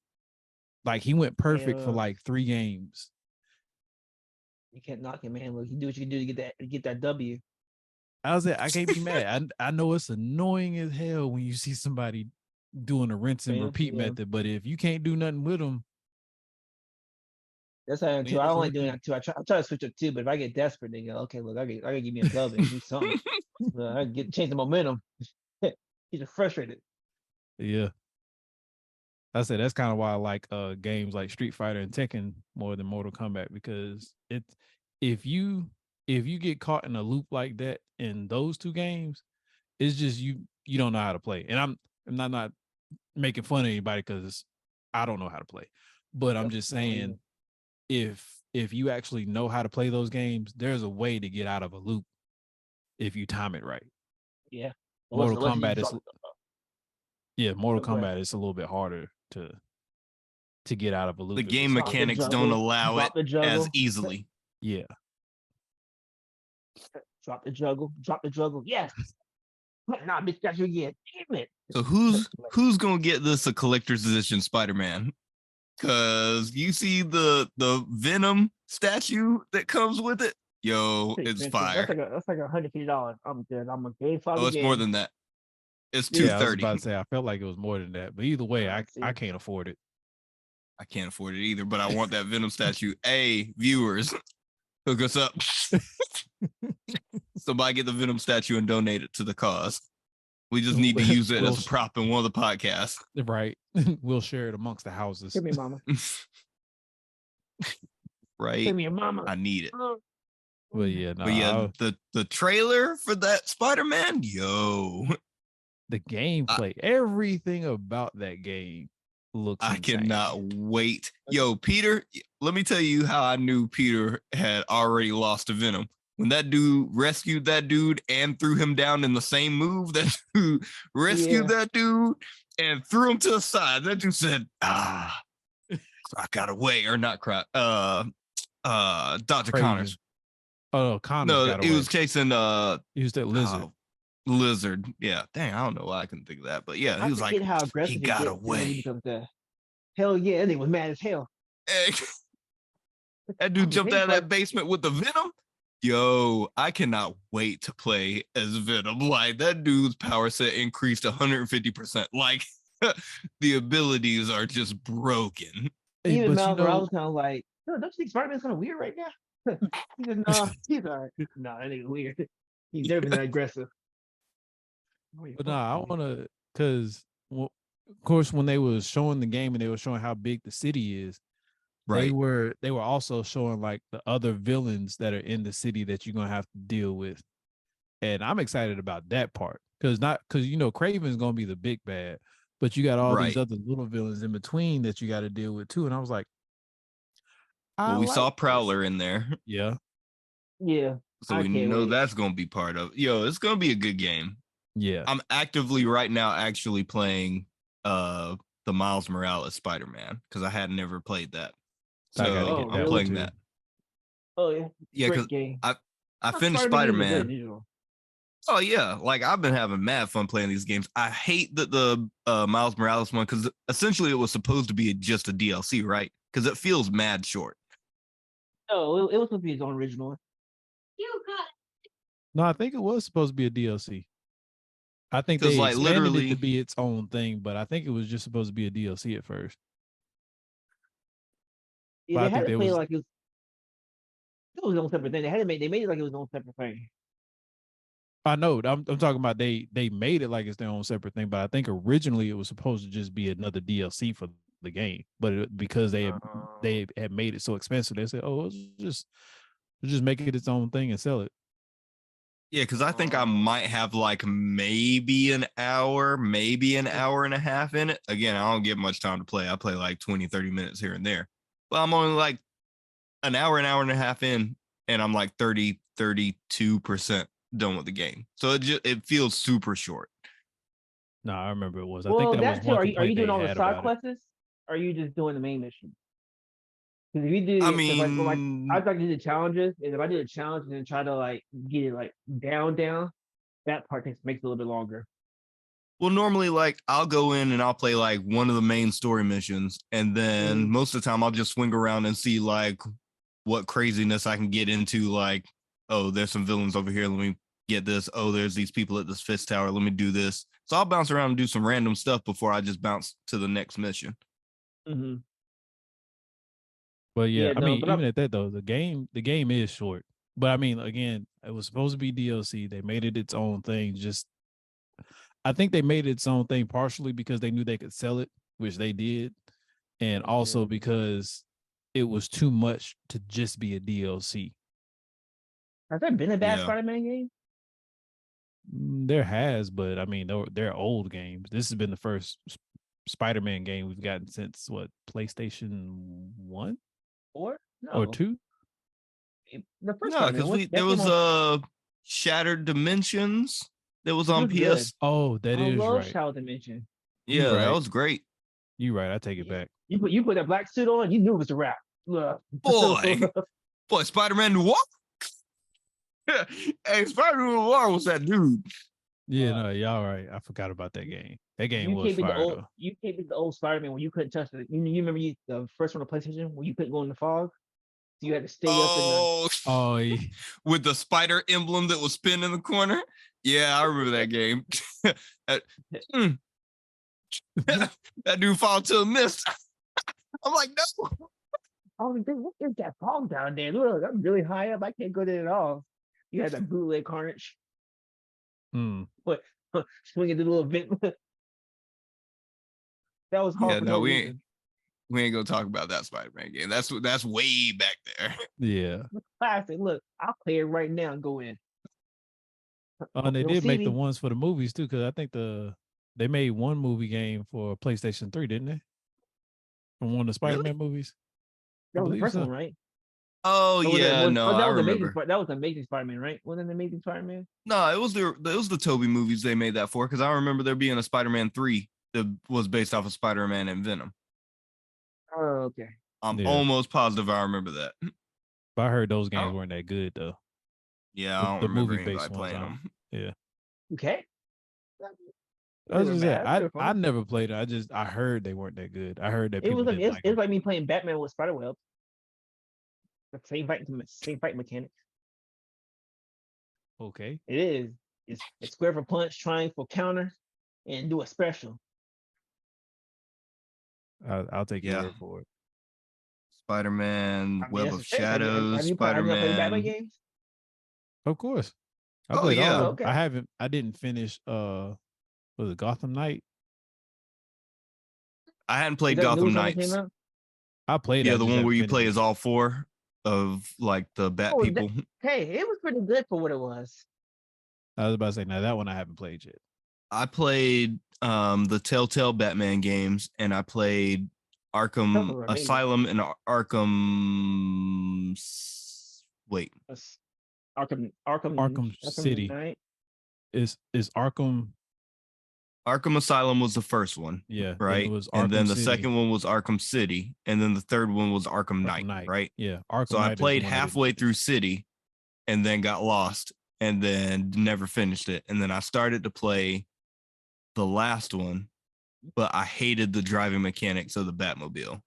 He went perfect for 3 games. You can't knock him, man. Look, you do what you can do to get that W. I can't be mad. I know it's annoying as hell when you see somebody doing a rinse and repeat method, but if you can't do nothing with them, that's how I am too. I don't like doing that too. I try to switch up too, but if I get desperate, they go, okay, look, I gotta give me a dub and do something. I change the momentum. He's frustrated. Yeah. I said that's kind of why I like games like Street Fighter and Tekken more than Mortal Kombat, because if you get caught in a loop like that in those 2 games, it's just you don't know how to play. And I'm not making fun of anybody because I don't know how to play, but I'm just saying if you actually know how to play those games, there's a way to get out of a loop if you time it right. Yeah. Mortal Kombat is a little bit harder to get out of a loop. The game mechanics don't allow it as easily. Yeah. Drop the juggle. Yes. Nah, bitch, got you again. Damn it. So who's gonna get this a collector's edition Spider-Man? Cause you see the Venom statue that comes with it. Yo, Pretty it's expensive. fire. That's like $150. I'm good. I'm a game for Oh, the it's more game. than that. It's Yeah. Yeah, I was 230. about to say I felt like it was more than that, but either way, I See. can't afford it. I can't afford it either, but I want that Venom statue. Hey, viewers, hook us up. Somebody get the Venom statue and donate it to the cause. We just need to use it as a prop in one of the podcasts. Right. We'll share it amongst the houses. Give me mama. Right. Give me your mama. I need it. But yeah, no. But yeah, the trailer for that Spider-Man, yo. The gameplay, everything about that game looks I insane. cannot wait. Yo, Peter, let me tell you how I knew Peter had already lost to Venom. When that dude rescued that dude and threw him down in the same move, that dude rescued that dude and threw him to the side. That dude said, Croc got away, or not Croc, Dr. Connors. Oh no, Connors No, got he away. was chasing he was that lizard. Lizard. Yeah. Dang, I don't know why I couldn't think of that. But yeah, he was like, how aggressive he got away. Hell yeah, and he was mad as hell. That dude jumped out of that basement with the Venom. Yo, I cannot wait to play as Venom. Like, that dude's power set increased 150%. Like, the abilities are just broken. Even Miles Morales kind of like, don't you think Spider-Man's kind of weird right now? He said, no, he's all right. No, that ain't weird. He's never been that aggressive. But no, I want to, because, well, of course, when they was showing the game and they were showing how big the city is, right? They were also showing like the other villains that are in the city that you're gonna have to deal with, and I'm excited about that part because Kraven's gonna be the big bad, but you got all these other little villains in between that you got to deal with too, and I was like, well, we saw Prowler in there, yeah, so we know that's gonna be part of. Yo, it's gonna be a good game. Yeah, I'm actively right now actually playing the Miles Morales Spider-Man because I had never played that. So I'm playing that. Oh yeah, yeah, because I finished Spider-Man. Oh yeah, like I've been having mad fun playing these games. I hate that the Miles Morales one because essentially it was supposed to be just a DLC, right? Because it feels mad short. Oh, it was supposed to be his own original one. No, I think it was supposed to be a DLC. I think they expanded literally it to be its own thing, but I think it was just supposed to be a DLC at first. Yeah, they had to play like it was its own separate thing. They made it like it was its own separate thing. I know. I'm talking about they made it like it's their own separate thing, but I think originally it was supposed to just be another DLC for the game. But because they had made it so expensive, they said, "Oh, let's just make it its own thing and sell it." Yeah, because I think I might have like maybe an hour and a half in it. Again, I don't get much time to play. I play like 20, 30 minutes here and there. But I'm only like an hour and a half in, and I'm like 32% done with the game. So it feels super short. No, I remember it was. I think that was one. Are you doing all the side quests? Or are you just doing the main mission? Because if you do, I'd like to do the challenges, and if I do the challenge and then try to like get it like down, that part makes it a little bit longer. Well, normally, like I'll go in and I'll play like one of the main story missions, and then most of the time I'll just swing around and see like what craziness I can get into. Like, oh, there's some villains over here. Let me get this. Oh, there's these people at this Fist Tower. Let me do this. So I'll bounce around and do some random stuff before I just bounce to the next mission. Mm-hmm. But yeah, I mean, even at that though, the game is short. But I mean, again, it was supposed to be DLC. They made it its own thing. I think they made it its own thing partially because they knew they could sell it, which they did, and also because it was too much to just be a DLC. Has there been a bad Spider-Man game? There has, but I mean, they're old games. This has been the first Spider-Man game we've gotten since PlayStation 1? Or 2? The first because there was Shattered Dimensions that was on PS. Good. Oh, that is right. Shattered Dimension. Yeah, that was great. You're right. I take it back. You put that black suit on, you knew it was a wrap. Boy, Spider-Man Noir. Hey, Spider-Man Noir was that dude. Yeah, no, y'all right. I forgot about that game. That game You was can't be the fire old though. you can't be the old Spider-Man when you couldn't touch it. You remember the first one on PlayStation where you couldn't go in the fog? So you had to stay up in the Oh, Oh, yeah. with the spider emblem that was spinning in the corner. Yeah, I remember that game. that, mm, that dude fall to a mist. I'm like, no. Oh, what is that fog down there? Look, I'm really high up. I can't go there at all. You had that bootleg Carnage. Mm. But swinging the little vent. That was hard Yeah, for no, no we reason. ain't gonna talk about that Spider-Man game. That's way back there. Yeah. Classic. Look, I'll play it right now and go in. Oh, and they You'll did see make the me. ones for the movies too, because I think they made one movie game for PlayStation 3, didn't they? From one of the Really? Spider-Man movies. I That was the believe first so. one, right? Oh Or was that yeah, no, I that was amazing? remember. That was amazing Spider-Man, right? Wasn't it amazing Spider-Man? No, it was the Toby movies they made that for because I remember there being a Spider-Man 3 that was based off of Spider-Man and Venom. Oh, okay. I'm Yeah. almost positive I remember that. But I heard those I games don't, weren't that good though. yeah, I The, don't the remember movie based anybody ones, playing I don't. them. Yeah. Okay. I They was were just saying, bad. They were I fun. never played it. I heard they weren't that good. I heard that It people was like didn't like it's them. like me playing Batman with Spiderweb. The same fight mechanic. Okay. It is. It's square for punch, triangle for counter, and do a special. I'll take your Yeah, word for it. Spider-Man, I mean, Web that's of the thing. Shadows, Have you not played the Batman Spider-Man. games? Of course. I Oh played all yeah, Oh, of them. okay. I didn't finish was it Gotham Knight? I hadn't Is played that the Gotham newest one that came Knights. out? I played it, Yeah, I the just one where haven't you finished play it. as all four of like the Bat Oh, people. hey, it was pretty good for what it was. I was about to say, now that one I haven't played yet. I played the Telltale Batman games, and I played Some of Arkham them were amazing. Asylum and Arkham. Wait, That's Arkham Arkham City Knight. is Arkham, Arkham Asylum was the first one, yeah. Then it right? was And Arkham then the City, second one was Arkham City, and then the third one was Arkham Arkham Knight, Knight. right? Yeah, So Arkham I Knight is the played one I didn't halfway through finish. City and then got lost and then never finished it. And then I started to play the last one, but I hated the driving mechanics of the Batmobile.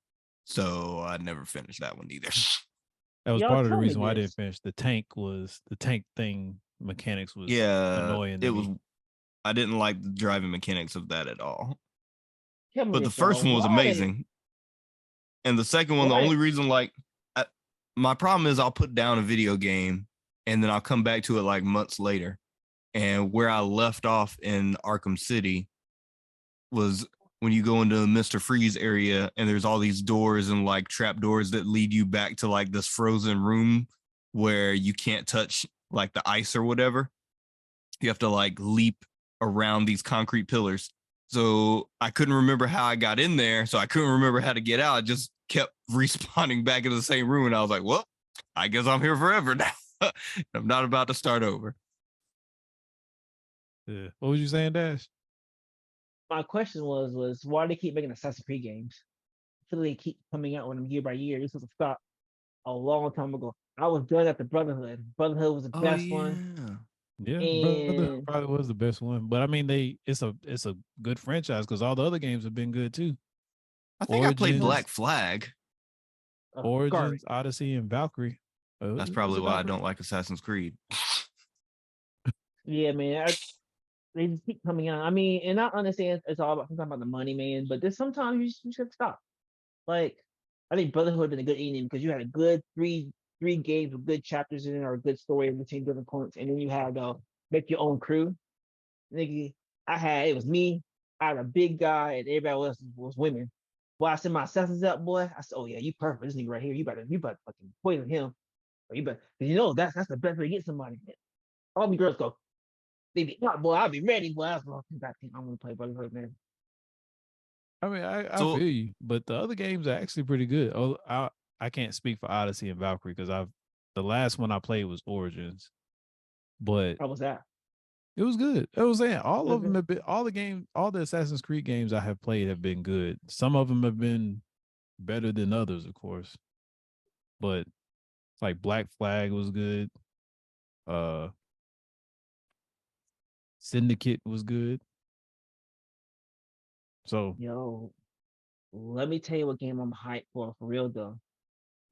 So I never finished that one either. That was Y'all part of the tell me reason why I didn't this. finish. The tank thing mechanics was Yeah, annoying to it was. me. I didn't like the driving mechanics of that at all. Tell me But the this, first y'all. one was amazing. And the second one, the Why only reason, like, my problem is I'll put down a video game and then I'll come back to it like months later. And where I left off in Arkham City was when you go into Mr. Freeze area and there's all these doors and like trap doors that lead you back to like this frozen room where you can't touch like the ice or whatever. You have to like leap around these concrete pillars. So I couldn't remember how I got in there. So I couldn't remember how to get out. I just kept respawning back in the same room. And I was like, well, I guess I'm here forever now. I'm not about to start over. Yeah. What was you saying, Dash? my question was why do they keep making Assassin's Creed games? I feel they keep coming out with them year by year. This was a stop a long time ago. I was done at the Brotherhood. Brotherhood was the Oh, best one. yeah. Yeah, Brotherhood And probably was the best one. But I mean, it's a good franchise because all the other games have been good too. I think I played uh, Origins, Black Flag. garbage. Odyssey, and Valkyrie. That's Was probably it why I Valkyrie? don't like Assassin's Creed. Yeah, man. They just keep coming out. I mean, and I understand it's all about sometimes about the money, man. But there's sometimes you just have to stop. Like, I think Brotherhood been a good ending because you had a good three games with good chapters in it or a good story between different points, and then you had make your own crew. Nigga, it was me, I had a big guy, and everybody else was women. Boy, I sent my assassins up, boy. I said, oh yeah, you perfect. This nigga right here, you better fucking poison him. Or you better, cause you know that's the best way to get somebody. All the girls go, they be, oh, boy, I'll be ready, boy. I was like, I'm gonna play Brotherhood, man. I mean, I So feel you, but the other games are actually pretty good. Oh, I can't speak for Odyssey and Valkyrie because the last one I played was Origins, but How was that? it was good. I was saying all of Was them it? have been all the Assassin's Creed games I have played have been good. Some of them have been better than others, of course, but like Black Flag was good. Uh, Syndicate was good. So Yo, let me tell you what game I'm hyped for real though.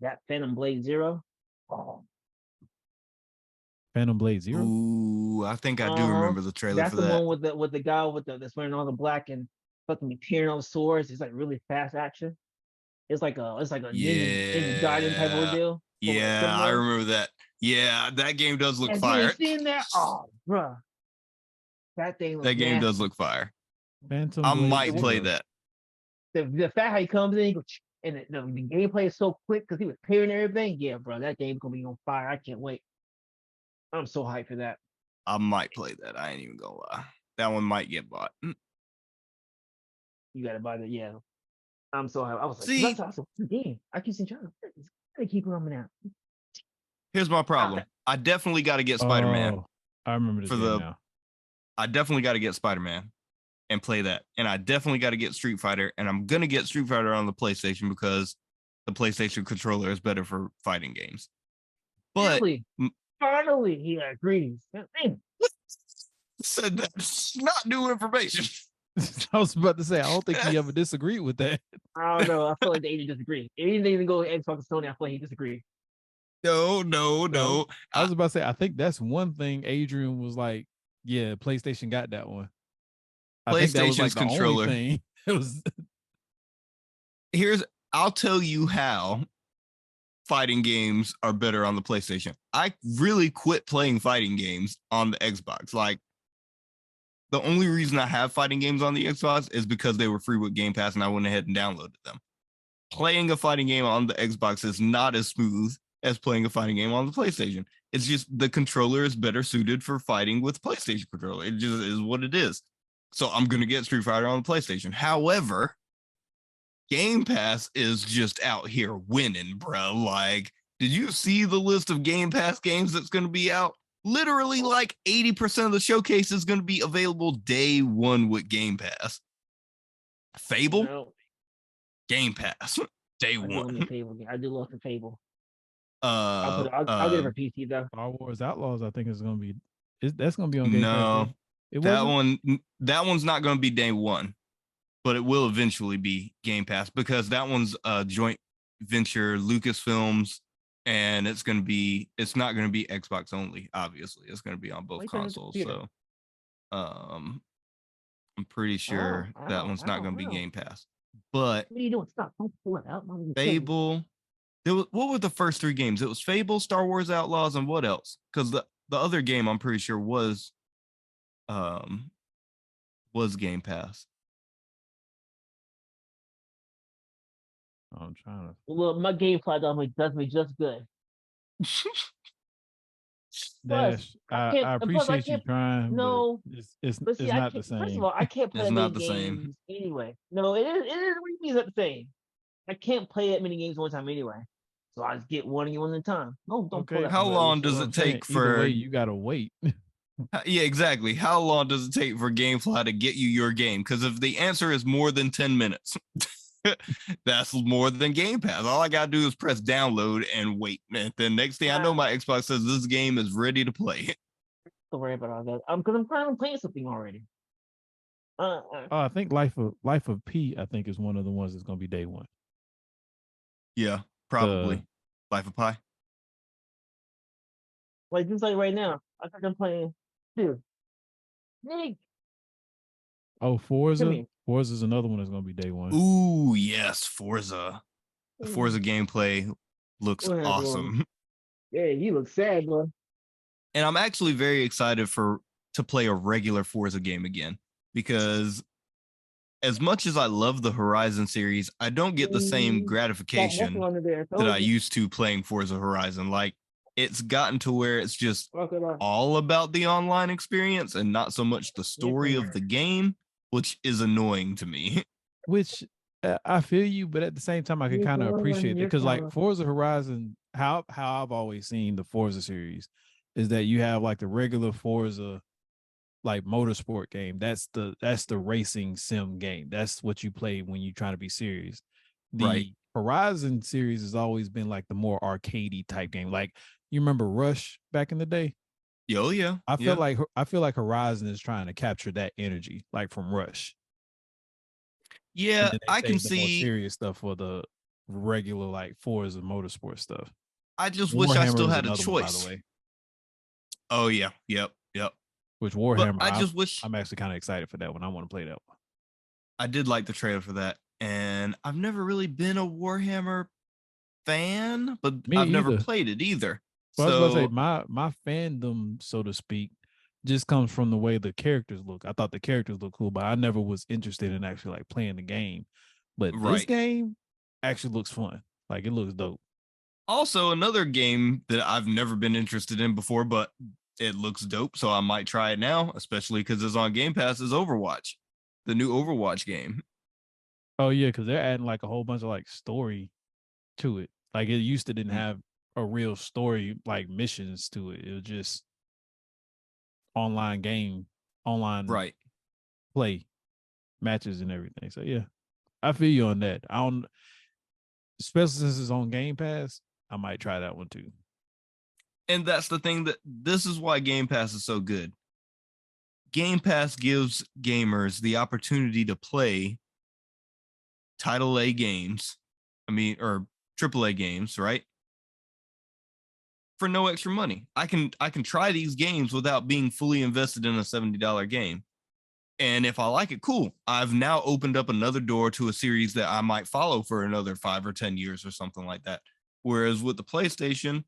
That Phantom Blade Zero. Oh, Phantom Blade Zero. Ooh, I think I do remember the trailer that's for the that. one with the guy that's wearing all the black and fucking peering on swords. It's like really fast action. It's like a Ninja Gaiden type of ordeal. Yeah, I remember that. Yeah, that game does look fire. You seen that? Oh, bruh. That thing looks That game nasty. does look fire. Phantom I Blade might Zero. play that. The fact how he comes in, he goes, and the gameplay is so quick because he was parrying everything. Yeah, bro, that game's gonna be on fire. I can't wait. I'm so hyped for that. I might play that. I ain't even gonna lie. That one might get bought. You gotta buy that. Yeah, I'm so hyped. I was like, See, that's awesome game. I keep saying, I keep coming out. Here's my problem. I definitely got to get Spider-Man. I remember this game now. I definitely got to get Spider-Man and play that. And I definitely got to get Street Fighter. And I'm going to get Street Fighter on the PlayStation because the PlayStation controller is better for fighting games. But finally, he agrees. Said that's not new information. I was about to say, I don't think he ever disagreed with that. I don't know. I feel like they disagree. If he didn't even go Xbox and Sony, I feel like he disagreed. No. I was about to say, I think that's one thing Adrian was like, yeah, PlayStation got that one. I think that was like the controller. Only thing. It was. I'll tell you how fighting games are better on the PlayStation. I really quit playing fighting games on the Xbox. Like, the only reason I have fighting games on the Xbox is because they were free with Game Pass and I went ahead and downloaded them. Playing a fighting game on the Xbox is not as smooth as playing a fighting game on the PlayStation. It's just the controller is better suited for fighting with PlayStation controller. It just is what it is. So I'm going to get Street Fighter on the PlayStation. However, Game Pass is just out here winning, bro. Like, did you see the list of Game Pass games that's going to be out? Literally, like 80% of the showcase is going to be available day one with Game Pass. Fable, no. Game Pass, day one. I do love the Fable. I'll get it for PC though. Star Wars Outlaws, I think is going to be. That's going to be on Game Pass. No, that one's not going to be day one, but it will eventually be Game Pass because that one's a joint venture, Lucasfilms. And it's not going to be Xbox only, obviously. It's going to be on both consoles. So I'm pretty sure that one's not going to be Game Pass. But what are you doing? Stop. Don't pull it out. Fable. What were the first three games? It was Fable, Star Wars Outlaws, and what else? Because the other game I'm pretty sure was Game Pass. I'm trying to. Well, my gameplay does me just good. Dash, I appreciate you trying. No, it's not the same. First of all, I can't play many games anyway. No, it is not the same. I can't play that many games one time anyway. So I just get one at a time. No, don't. Okay. How long does it take for? You gotta wait. Yeah, exactly. How long does it take for GameFly to get you your game? Because if the answer is more than 10 minutes, that's more than Game Pass. All I gotta do is press download and wait. And then next thing I know, my Xbox says this game is ready to play. Don't worry about all that. Because I'm planning on playing something already. I think Life of P, I think, is one of the ones that's gonna be day one. Yeah, probably. Life of Pi. Like just like right now, I think I'm playing. Dude, Nick. Oh, Forza. Forza is another one that's gonna be day one. Ooh, yes, Forza. The Forza gameplay looks awesome. Yeah, you look sad, bro. And I'm actually very excited to play a regular Forza game again because as much as I love the Horizon series, I don't get the same gratification that I used to playing Forza Horizon. Like, it's gotten to where it's just all about the online experience and not so much the story of the game, which is annoying to me. Which I feel you, but at the same time, I can kind of appreciate it because, like, Forza Horizon, how I've always seen the Forza series is that you have like the regular Forza, like motorsport game. That's the racing sim game. That's what you play when you try to be serious. The Horizon series has always been like the more arcadey type game. Like, you remember Rush back in the day? Yo, yeah. I feel like Horizon is trying to capture that energy, like from Rush. Yeah, I can the more see. serious stuff for the regular like Forza Motorsport stuff. I just wish I still had a one, by the choice. way. Oh yeah, yep. Which Warhammer, I just wish I'm actually kind of excited for that one. I want to play that one. I did like the trailer for that, and I've never really been a Warhammer fan, but I've never played it either. Well, I was about to say my fandom, so to speak, just comes from the way the characters look. I thought the characters look cool, but I never was interested in actually like playing the game. But this game actually looks fun. Like it looks dope. Also, another game that I've never been interested in before, but it looks dope, so I might try it now, especially because it's on Game Pass, is Overwatch, the new Overwatch game. Oh yeah, because they're adding like a whole bunch of like story to it. Like it used to didn't have a real story, like missions to it. It was just online play matches and everything. So yeah, I feel you on that. I don't, especially since it's on Game Pass, I might try that one too. And that's the thing, that this is why Game Pass is so good. Game Pass gives gamers the opportunity to play title A games, or AAA games, right? For no extra money. I can try these games without being fully invested in a $70 game. And if I like it, cool. I've now opened up another door to a series that I might follow for another 5 or 10 years or something like that. Whereas with the PlayStation,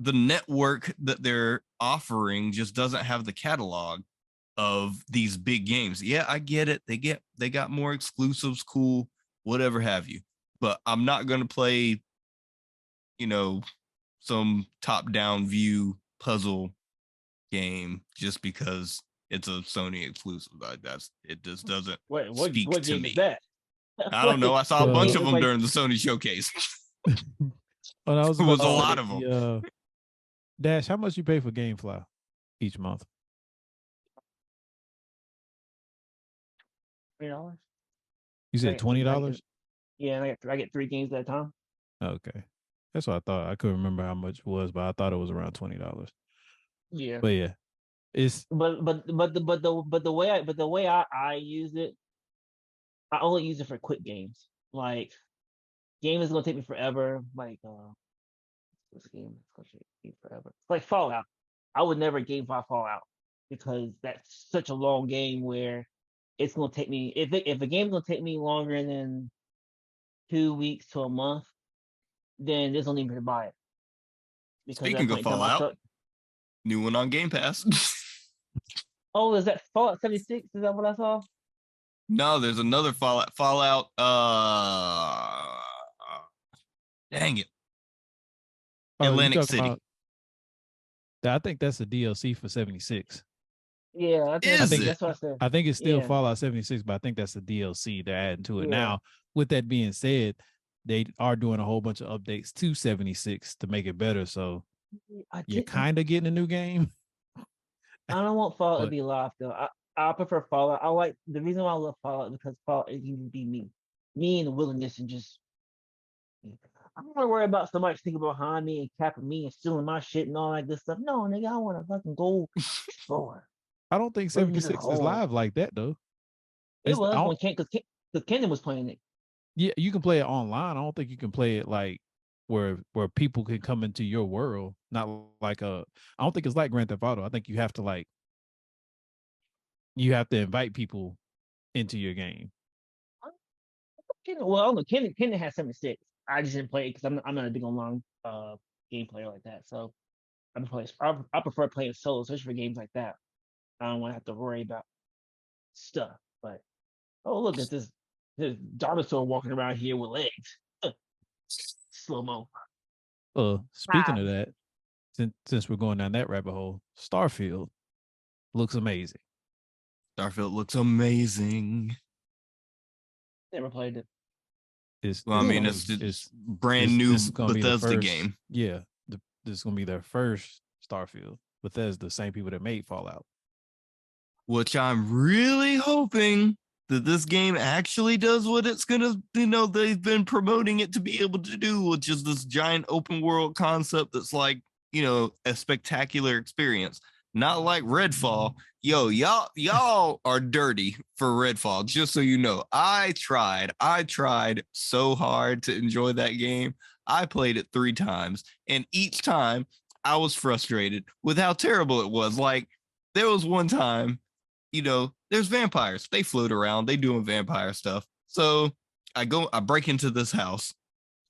the network that they're offering just doesn't have the catalog of these big games. Yeah, I get it. They got more exclusives, cool, whatever have you. But I'm not going to play, some top-down view puzzle game just because it's a Sony exclusive. It just doesn't speak what to game me. Is that? I don't know. I saw a bunch of them during the Sony showcase. Well, it was a lot of them. Dash, how much you pay for GameFly each month? $20. You said $20? Yeah, I get 3 games at a time. Okay, that's what I thought. I couldn't remember how much it was, but I thought it was around $20. Yeah, but yeah, it's the way I use it, I only use it for quick games. Like, game is gonna take me forever. Like, this game is gonna take me forever. Like Fallout, I would never GameFly Fallout because that's such a long game where it's gonna take me. If a game's gonna take me longer than 2 weeks to a month, then there's no need to buy it. Because speaking of Fallout, new one on Game Pass. Oh, is that Fallout 76? Is that what I saw? No, there's another Fallout. Dang it. Atlantic City. I think that's a DLC for 76. Yeah, I think that's what I said. I think it's still Fallout 76, but I think that's the DLC they're adding to it. Now, with that being said, they are doing a whole bunch of updates to 76 to make it better. So you're kind of getting a new game. I don't want Fallout to be live though. I prefer Fallout. I like the reason why I love Fallout because Fallout is even be me and the willingness and just. I don't want to worry about somebody thinking behind me and capping me and stealing my shit and all that good stuff. No, nigga, I want to fucking go explore. I don't think 76 is live like that though. It was when because Kenan was playing it. Yeah, you can play it online. I don't think you can play it like where people can come into your world. Not like I don't think it's like Grand Theft Auto. I think you have to invite people into your game. Well, I don't know. Kenan has 76. I just didn't play it because I'm not a big online game player like that. So I prefer playing solo, especially for games like that. I don't want to have to worry about stuff. But look, there's dinosaur walking around here with legs. Slow mo. Speaking of that, since we're going down that rabbit hole, Starfield looks amazing. Starfield looks amazing. Never played it. It's brand new Bethesda game. Yeah, this is gonna be their first Starfield. Bethesda, same people that made Fallout. Which I'm really hoping that this game actually does what it's gonna, they've been promoting it to be able to do, which is this giant open world concept that's like a spectacular experience. Not like Redfall. Yo, y'all are dirty for Redfall, just so you know. I tried so hard to enjoy that game. I played it 3 times, and each time I was frustrated with how terrible it was. Like, there was one time, there's vampires. They float around, they doing vampire stuff. So I break into this house.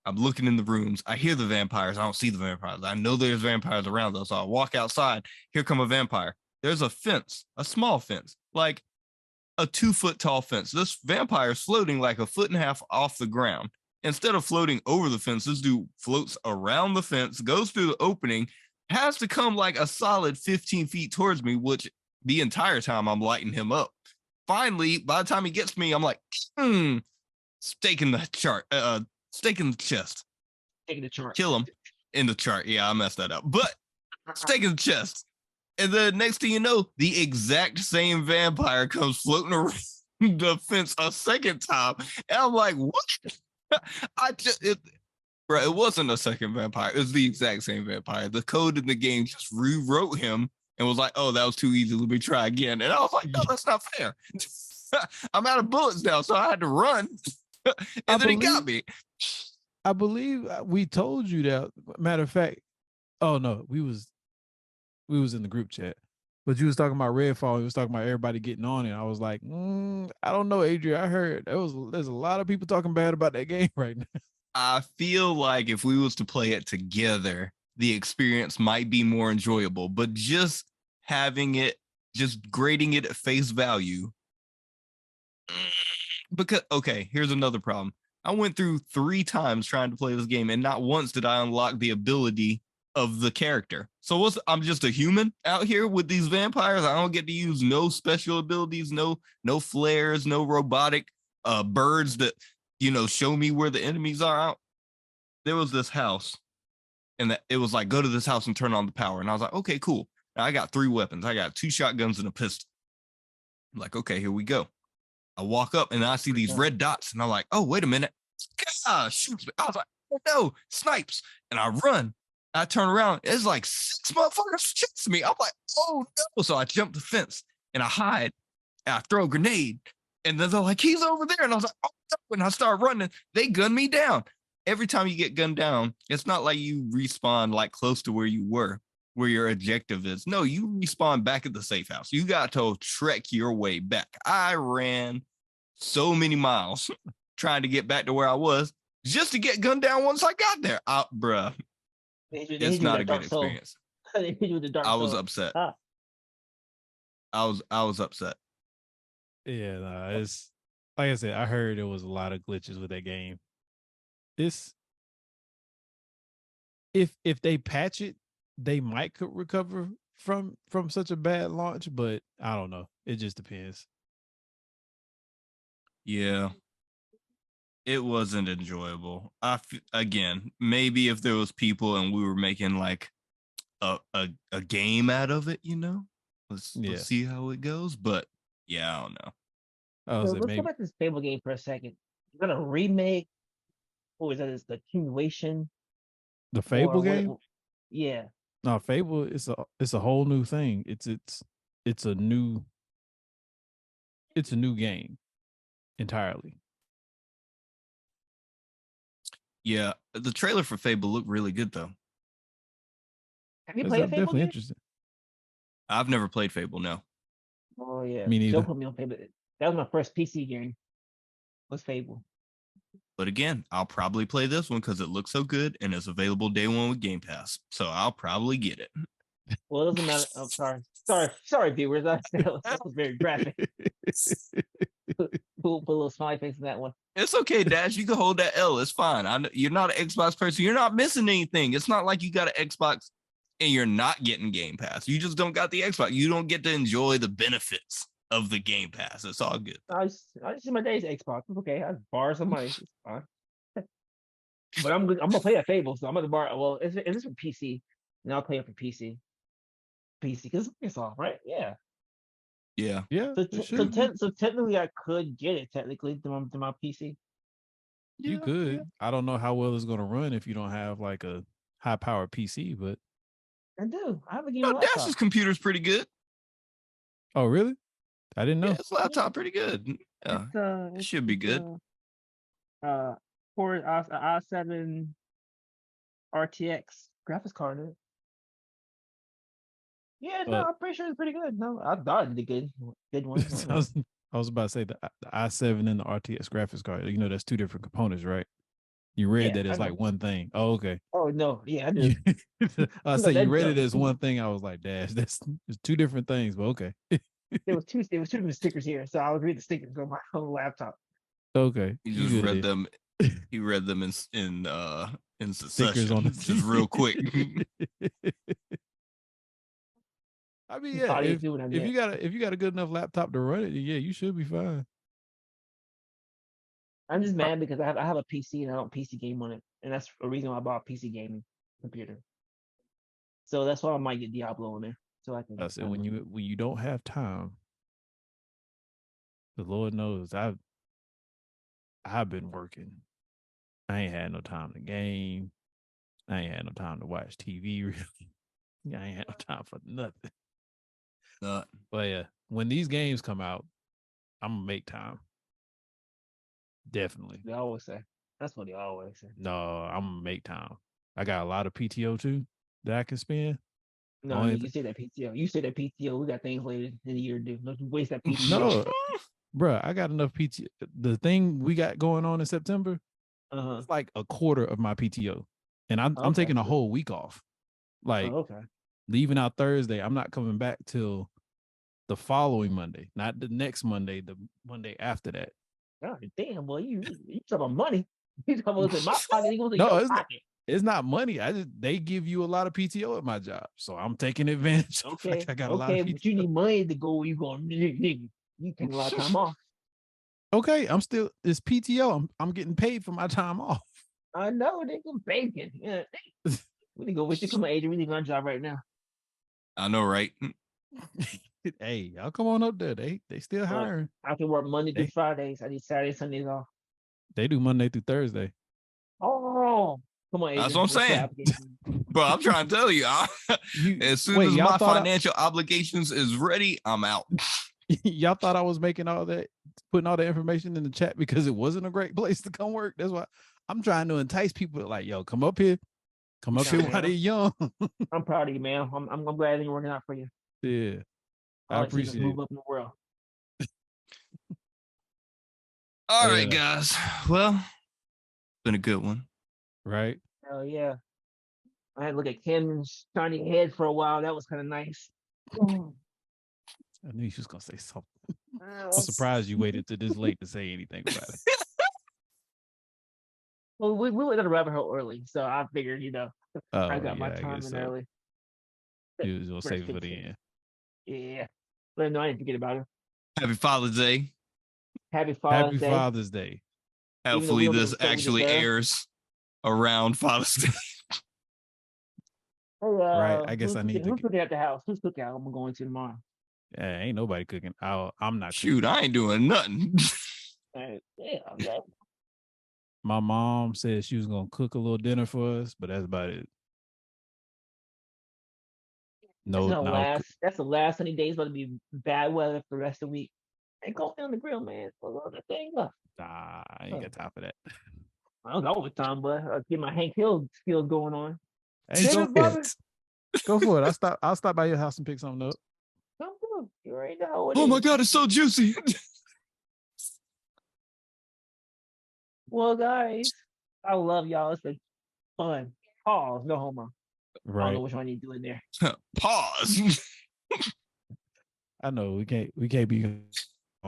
I'm looking in the rooms. I hear the vampires. I don't see the vampires. I know there's vampires around us. So I walk outside. Here come a vampire. There's a fence, a small fence, like a 2-foot tall fence. This vampire is floating like a foot and a half off the ground. Instead of floating over the fence, this dude floats around the fence, goes through the opening, has to come like a solid 15 feet towards me, which the entire time I'm lighting him up. Finally, by the time he gets me, I'm like, stake in the chart. Stake in the chest. Stake in the chart. Kill him in the chart. Yeah, I messed that up. But stake in the chest. And then next thing you know, the exact same vampire comes floating around the fence a second time. And I'm like, what? It wasn't a second vampire. It was the exact same vampire. The code in the game just rewrote him and was like, oh, that was too easy. Let me try again. And I was like, no, that's not fair. I'm out of bullets now, so I had to run. And then he got me. I believe we told you that. Matter of fact, oh no, we was in the group chat, but you was talking about Redfall. You was talking about everybody getting on it. I was like, I don't know, Adrian. I heard there's a lot of people talking bad about that game right now. I feel like if we was to play it together, the experience might be more enjoyable. But just having it, just grading it at face value. Because, okay, here's another problem. I went through 3 times trying to play this game, and not once did I unlock the ability of the character. So I'm just a human out here with these vampires. I don't get to use no special abilities, no flares, no robotic birds that, show me where the enemies are out. There was this house, and it was like, go to this house and turn on the power. And I was like, okay, cool. Now I got 3 weapons. I got 2 shotguns and a pistol. I'm like, okay, here we go. I walk up and I see these red dots, and I'm like, oh, wait a minute. God, shoots me. I was like, oh no, snipes. And I run. I turn around. It's like 6 motherfuckers chase me. I'm like, oh no. So I jump the fence and I hide and I throw a grenade. And then they're like, he's over there. And I was like, oh no. When I start running, they gun me down. Every time you get gunned down, it's not like you respawn like close to where you were, where your objective is. No, you respawn back at the safe house. You got to trek your way back. I ran so many miles trying to get back to where I was just to get gunned down once I got there. Bruh. It's not a good experience. I was upset. I was upset. Yeah, no, it's like I said, I heard there was a lot of glitches with that game. If they patch it, they might could recover from such a bad launch, but I don't know. It just depends. Yeah. It wasn't enjoyable. Again, maybe if there was people and we were making like a game out of it, let's see how it goes. But yeah, I don't know. So let's go back to this Fable game for a second. You got a remake? Or is that the continuation? The Fable game? Yeah. No, Fable is a whole new thing. It's a new game entirely. Yeah, the trailer for Fable looked really good though. Have you played Fable? Definitely interesting. I've never played Fable, no. Oh yeah. Me neither. Joe put me on Fable. That was my first PC game. Was Fable. But again, I'll probably play this one because it looks so good and it's available day 1 with Game Pass. So I'll probably get it. Well, it doesn't matter. I'm sorry, viewers. That was very graphic. Put a little smiley face in that one. It's okay, Dash. You can hold that L. It's fine. You're not an Xbox person. You're not missing anything. It's not like you got an Xbox and you're not getting Game Pass. You just don't got the Xbox. You don't get to enjoy the benefits of the Game Pass. It's all good. I just see my day's Xbox. It's okay. I borrow some money. It's fine. But I'm gonna play that Fable, so I'm gonna borrow. Well, if it's for PC, then I'll play it for PC. Because it's off, right? Yeah. Yeah. So technically, I could get it technically to my PC. You could. Yeah. I don't know how well it's going to run if you don't have like a high-powered PC, but I do. I have a gaming No, laptop. Dash's computer's pretty good. Oh, really? I didn't know. Yeah, his laptop pretty good. Yeah, it should be good. For i7 RTX graphics card. Yeah, no, I'm pretty sure it's pretty good. No, I thought it did good one. I was about to say the i7 and the RTX graphics card. You know, that's two different components, right? You read that as like one thing. Oh, okay. Oh no, yeah, I do. I say you read it as one thing. I was like, Dash, that's two different things, but okay. There was two different stickers here, so I would read the stickers on my own laptop. Okay. He just read them. He read them in succession, on just real quick. I mean, yeah. If you got a good enough laptop to run it, yeah, you should be fine. I'm just mad because I have a PC and I don't PC game on it, and that's a reason why I bought a PC gaming computer. So that's why I might get Diablo on there, so I can. I said when you don't have time, the Lord knows I've been working. I ain't had no time to game. I ain't had no time to watch TV. Really, I ain't had no time for nothing. But yeah, when these games come out, I'm gonna make time. Definitely. They always say. That's what they always say. No, I'm gonna make time. I got a lot of PTO too that I can spend. No, you say that PTO. You say that PTO. We got things later in the year to do. Don't you waste that PTO. No, bro, I got enough PTO. The thing we got going on in September, it's like a quarter of my PTO, and I'm taking a whole week off. Like, leaving out Thursday. I'm not coming back till the following Monday, not the next Monday. The Monday after that. God damn, boy, you talking about money? You talking about in my pocket? You in your pocket? It's not money. They give you a lot of PTO at my job, so I'm taking advantage. Okay, I got a lot of PTO. But you need money to go where you going. You take a lot of time off. Okay, it's PTO. I'm getting paid for my time off. I know, nigga, bacon. Yeah, we need to go. We should come on, Adrian. We need to go on job right now. I know, right? Hey, y'all come on up there. They still hiring. I can work Monday through Fridays. I need Saturday, Sundays off. They do Monday through Thursday. Oh, come on, Adrian. That's what I'm saying. Bro, I'm trying to tell you. As soon as my financial obligations is ready, I'm out. Y'all thought I was making all that, putting all the information in the chat because it wasn't a great place to come work. That's why I'm trying to entice people. Like, yo, come up here while they're young. I'm proud of you, man. I'm glad you're working out for you. Yeah, I appreciate it. Move up in the world. All right, guys. Well, it's been a good one. Right? Hell yeah. I had to look at Camden's shiny head for a while. That was kind of nice. I knew she was going to say something. I'm surprised you waited to this late to say anything about it. Well, we went to the rabbit hole early, so I figured, I got my time in early. You was going to save it for the end. Yeah. But no, I didn't forget about her. Happy Father's Day. Happy Father's Day. Hopefully this actually airs around Father's Day. Right. I guess I need to. Who's cooking at the house? Who's cooking out? I'm going to tomorrow. Yeah, ain't nobody cooking. I'm not. Shoot, I ain't doing nothing. Yeah. My mom said she was gonna cook a little dinner for us, but that's about it. That's the last sunny days. It's going to be bad weather for the rest of the week. And go on the grill, man. The thing up. Nah, I ain't got time for that. I don't know what time, but I'll get my Hank Hill skills going on. Hey, go for it. I'll stop by your house and pick something up. You already know. Oh my God, it's so juicy. Well, guys, I love y'all. It's been fun. Pause. No homo. Right. I don't know which one you do in there. Pause. I know we can't be